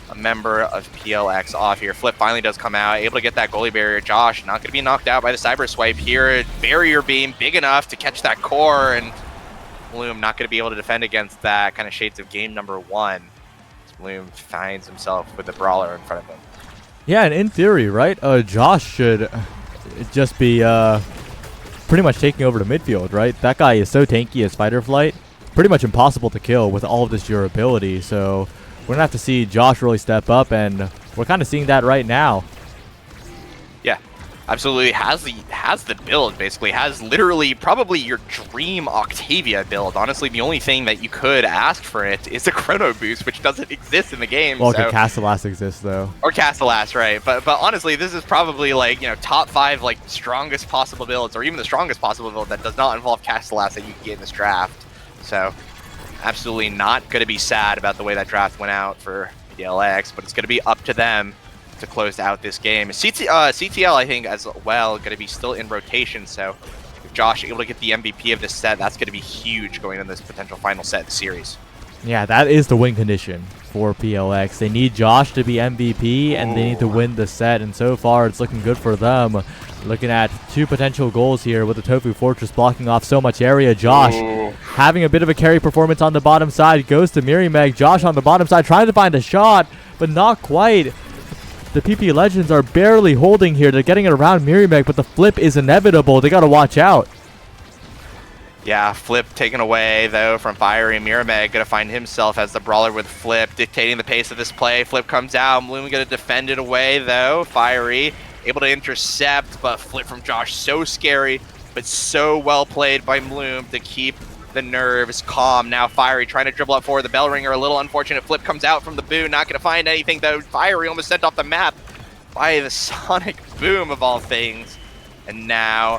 a member of PLX off here. Flip finally does come out, able to get that goalie barrier. Josh not going to be knocked out by the cyber swipe here. Barrier beam big enough to catch that core, and Bloom not going to be able to defend against that. Kind of shades of game number 1. Bloom finds himself with the brawler in front of him.
Yeah, and in theory, right, Josh should just be pretty much taking over the midfield, right? That guy is so tanky as Fighter Flight. Pretty much impossible to kill with all of this durability, so we're going to have to see Josh really step up, and we're kind of seeing that right now.
Yeah, absolutely. Has the build, basically. Has literally probably your dream Octavia build. Honestly, the only thing that you could ask for it is a chrono boost, which doesn't exist in the game.
Well, so. Castellas exists, though.
Or Castellas, right. But honestly, this is probably, like, you know, top 5, like, strongest possible builds, or even the strongest possible build that does not involve Castellas that you can get in this draft. So absolutely not going to be sad about the way that draft went out for PLX, but it's going to be up to them to close out this game. CTL, I think, as well, going to be still in rotation, so if Josh able to get the MVP of this set, that's going to be huge going into this potential final set of the series.
Yeah, that is the win condition for PLX. They need Josh to be MVP, and they need to win the set, and so far it's looking good for them. Looking at 2 potential goals here with the Tofu Fortress blocking off so much area. Josh having a bit of a carry performance on the bottom side. Goes to Mirmeg. Josh on the bottom side trying to find a shot, but not quite. The PP Legends are barely holding here. They're getting it around Mirmeg, but the flip is inevitable. They got to watch out.
Yeah, Flip taken away, though, from Fiery. Mirmeg going to find himself as the brawler with Flip, dictating the pace of this play. Flip comes out. Bloom going to defend it away, though. Fiery able to intercept, but Flip from Josh, so scary, but so well played by Bloom to keep the nerves calm. Now Fiery trying to dribble up forward. The bell ringer, a little unfortunate. Flip comes out from the boom, not going to find anything, though. Fiery almost sent off the map by the Sonic Boom, of all things. And now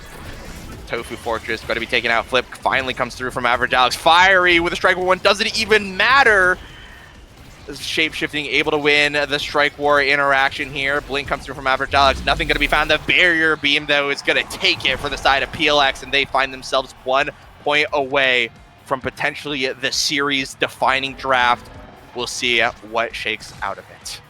Tofu Fortress going to be taken out. Flip finally comes through from Average Alex. Fiery with a strike war 1, doesn't even matter. Shape-shifting, able to win the strike war interaction here. Blink comes through from Average Alex. Nothing going to be found. The barrier beam, though, is going to take it for the side of PLX, and they find themselves 1 point away from potentially the series-defining draft. We'll see what shakes out of it.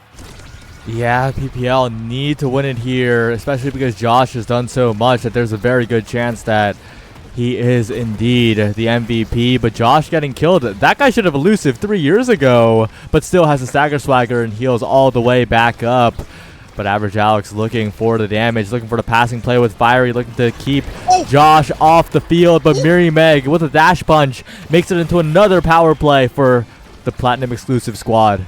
Yeah, PPL need to win it here, especially because Josh has done so much that there's a very good chance that he is indeed the MVP, but Josh getting killed. That guy should have elusive 3 years ago, but still has a stagger swagger and heals all the way back up. But Average Alex looking for the damage, looking for the passing play with Fiery, looking to keep Josh off the field. But Mirmeg with a dash punch makes it into another power play for the Platinum exclusive squad.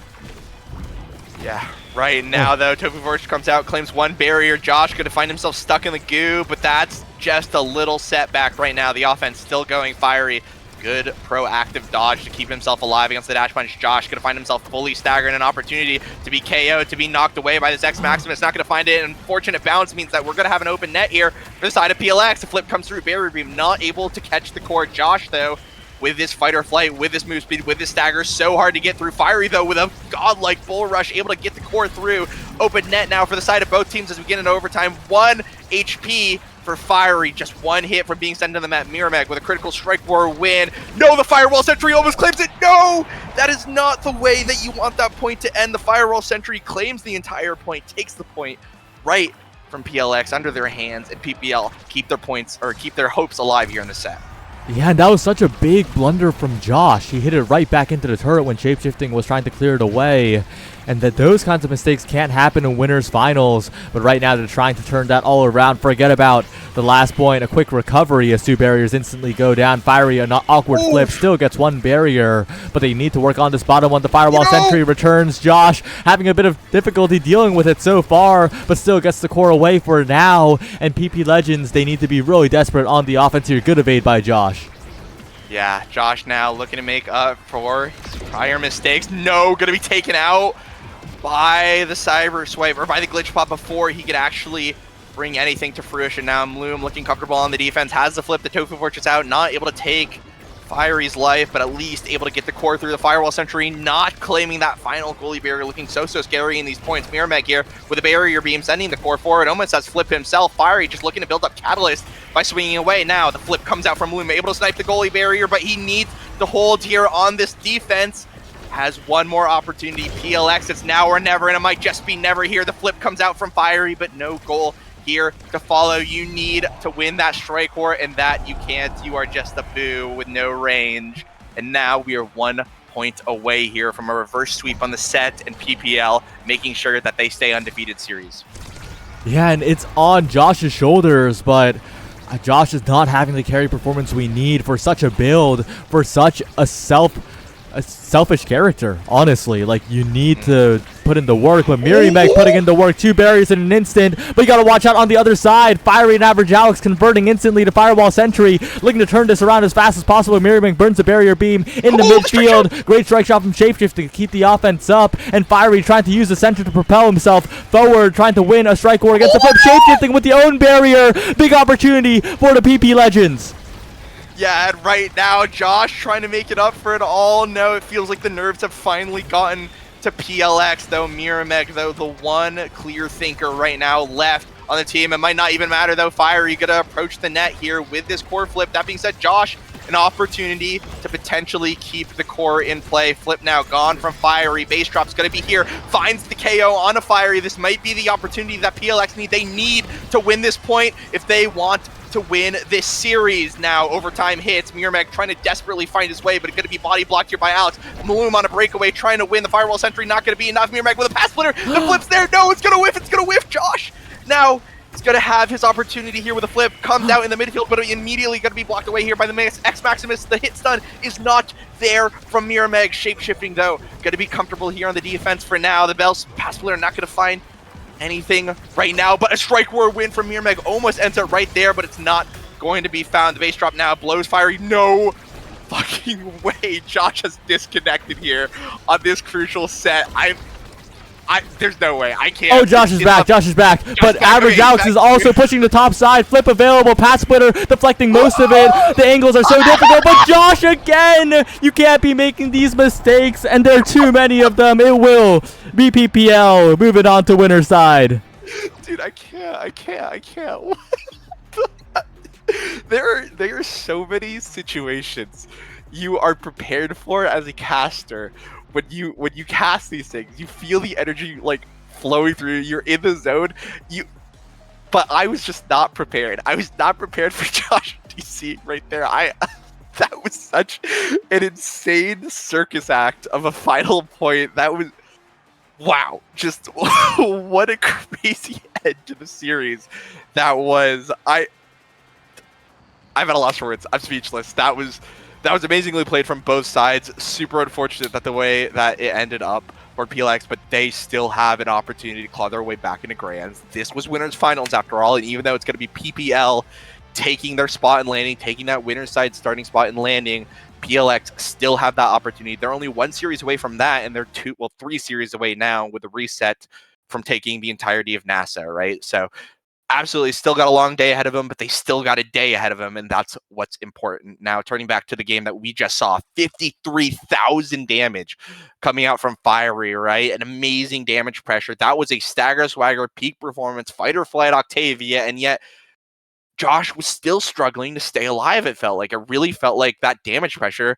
Yeah. Right now, though, Tofu Fortress comes out, claims 1 barrier. Josh going to find himself stuck in the goo, but that's just a little setback right now. The offense still going fiery. Good proactive dodge to keep himself alive against the dash punch. Josh gonna find himself fully staggered, an opportunity to be KO'd, to be knocked away by this X Maximus. Not gonna find it. Unfortunate bounce means that we're gonna have an open net here for the side of PLX. The flip comes through, barrier beam not able to catch the core. Josh though, with this fight or flight, with this move speed, with this stagger, so hard to get through. Fiery though with a godlike bull rush, able to get the core through. Open net now for the side of both teams as we get into overtime. 1 HP for Fiery, just 1 hit from being sent to the map. Miramac with a critical strike war win. No, the Firewall Sentry almost claims it. No, that is not the way that you want that point to end. The Firewall Sentry claims the entire point, takes the point right from PLX under their hands, and PPL keep their points, or keep their hopes alive here in the set.
Yeah, and that was such a big blunder from Josh. He hit it right back into the turret when Shapeshifting was trying to clear it away. And that those kinds of mistakes can't happen in winners finals. But right now they're trying to turn that all around. Forget about the last point. A quick recovery as 2 barriers instantly go down. Fiery, an awkward flip, still gets 1 barrier. But they need to work on this bottom one. The Firewall Sentry returns. Josh having a bit of difficulty dealing with it so far, but still gets the core away for now. And PP Legends, they need to be really desperate on the offense here. Good evade by Josh.
Yeah, Josh now looking to make up for his prior mistakes. No, gonna be taken out by the cyber swipe, or by the glitch pop before he could actually bring anything to fruition. Now Mloom looking comfortable on the defense, has the flip, the Tofu Fortress out, not able to take Fiery's life, but at least able to get the core through the Firewall Sentry, not claiming that final goalie barrier, looking so scary in these points. Miramac here with a barrier beam, sending the core forward, almost has flip himself. Fiery just looking to build up Catalyst by swinging away. Now the flip comes out from Mloom, able to snipe the goalie barrier, but he needs to hold here on this defense. Has 1 more opportunity. PLX, it's now or never, and it might just be never here. The flip comes out from Fiery, but no goal here to follow. You need to win that strike war, and that you can't. You are just a boo with no range. And now we are 1 point away here from a reverse sweep on the set, and PPL making sure that they stay undefeated series.
Yeah, and it's on Josh's shoulders, but Josh is not having the carry performance we need for such a build, for such a selfish character, honestly. Like, you need to put in the work, but Miramac putting in the work. 2 barriers in an instant, but you gotta watch out on the other side. Fiery and Average Alex converting instantly to Firewall Sentry, looking to turn this around as fast as possible. Miramac burns the barrier beam in the midfield. Great strike shot from Shapeshift to keep the offense up, and Fiery trying to use the center to propel himself forward, trying to win a strike war against the flip. Shapeshifting with the own barrier. Big opportunity for the PP Legends.
Yeah, and right now, Josh trying to make it up for it all. No, it feels like the nerves have finally gotten to PLX, though. Miramac, though, the one clear thinker right now left on the team. It might not even matter, though. Fiery gonna approach the net here with this core flip. That being said, Josh, an opportunity to potentially keep the core in play. Flip now gone from Fiery. Base drop's gonna be here. Finds the KO on a Fiery. This might be the opportunity that PLX need. They need to win this point if they want to win this series. Now overtime hits. Miramac trying to desperately find his way, but it's going to be body blocked here by Alex. Maloom on a breakaway trying to win. The Firewall Sentry not going to be enough. Miramac with a pass splitter. The flip's there. No, it's going to whiff. It's going to whiff. Josh now he's going to have his opportunity here with a flip. Comes out in the midfield, but immediately going to be blocked away here by the X Maximus. The hit stun is not there from Miramac. Shape-shifting, though. Going to be comfortable here on the defense for now. The Bell's pass splitter not going to find anything right now, but a strike war win from Miramac almost ends it right there, but it's not going to be found. The base drop now blows Fiery. No fucking way. Josh has disconnected here on this crucial set. There's no way. I can't.
Oh, Josh is back. Josh is back. But Average Alex is also pushing the top side. Flip available. Pass splitter deflecting most of it. The angles are so difficult. But Josh again. You can't be making these mistakes, and there are too many of them. It will be PPL moving on to winner side.
Dude, I can't. There are so many situations you are prepared for as a caster. When you cast these things, you feel the energy like flowing through. You're in the zone. But I was just not prepared. I was not prepared for Josh DC right there. That was such an insane circus act of a final point. That was wow. Just what a crazy end to the series that was. I'm at a loss for words. I'm speechless. That was amazingly played from both sides. Super unfortunate that the way that it ended up for PLX, but they still have an opportunity to claw their way back into Grands. This was winners finals after all, and even though it's going to be PPL taking their spot and landing, taking that winner's side starting spot and landing. PLX still have that opportunity. They're only 1 series away from that, and they're 3 series away now with the reset from taking the entirety of NASA, right? So absolutely still got a long day ahead of them, but they still got a day ahead of them, and that's what's important. Now, turning back to the game that we just saw, 53,000 damage coming out from Fiery, right? An amazing damage pressure. That was a stagger swagger peak performance, fight or flight Octavia, and yet Josh was still struggling to stay alive, it felt like. It really felt like that damage pressure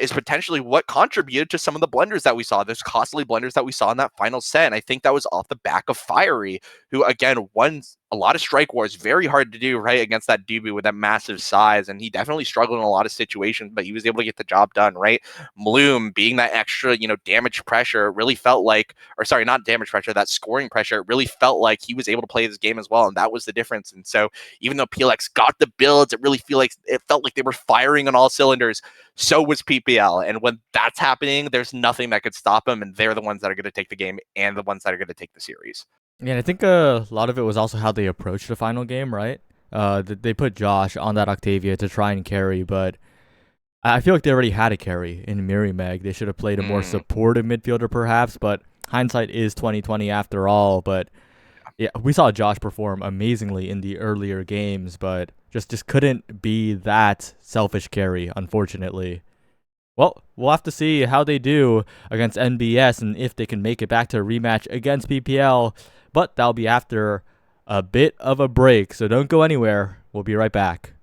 is potentially what contributed to some of the blunders that we saw. Those costly blunders that we saw in that final set. And I think that was off the back of Fiery, who again won a lot of strike wars. Very hard to do, right, against that Dubu with that massive size. And he definitely struggled in a lot of situations, but he was able to get the job done, right? Bloom being that extra, damage pressure really felt like, or sorry, not damage pressure, that scoring pressure, it really felt like he was able to play this game as well. And that was the difference. And so even though PLX got the builds, it felt like they were firing on all cylinders. So was PPL. And when that's happening, there's nothing that could stop them. And they're the ones that are going to take the game and the ones that are going to take the series.
Yeah, and I think a lot of it was also how they approached the final game, right? They put Josh on that Octavia to try and carry, but I feel like they already had a carry in Miri Meg. They should have played a more supportive midfielder, perhaps, but hindsight is 2020 after all. But yeah, we saw Josh perform amazingly in the earlier games, but just couldn't be that selfish carry, unfortunately. Well, we'll have to see how they do against NBS and if they can make it back to a rematch against PPL, but that'll be after a bit of a break, so don't go anywhere. We'll be right back.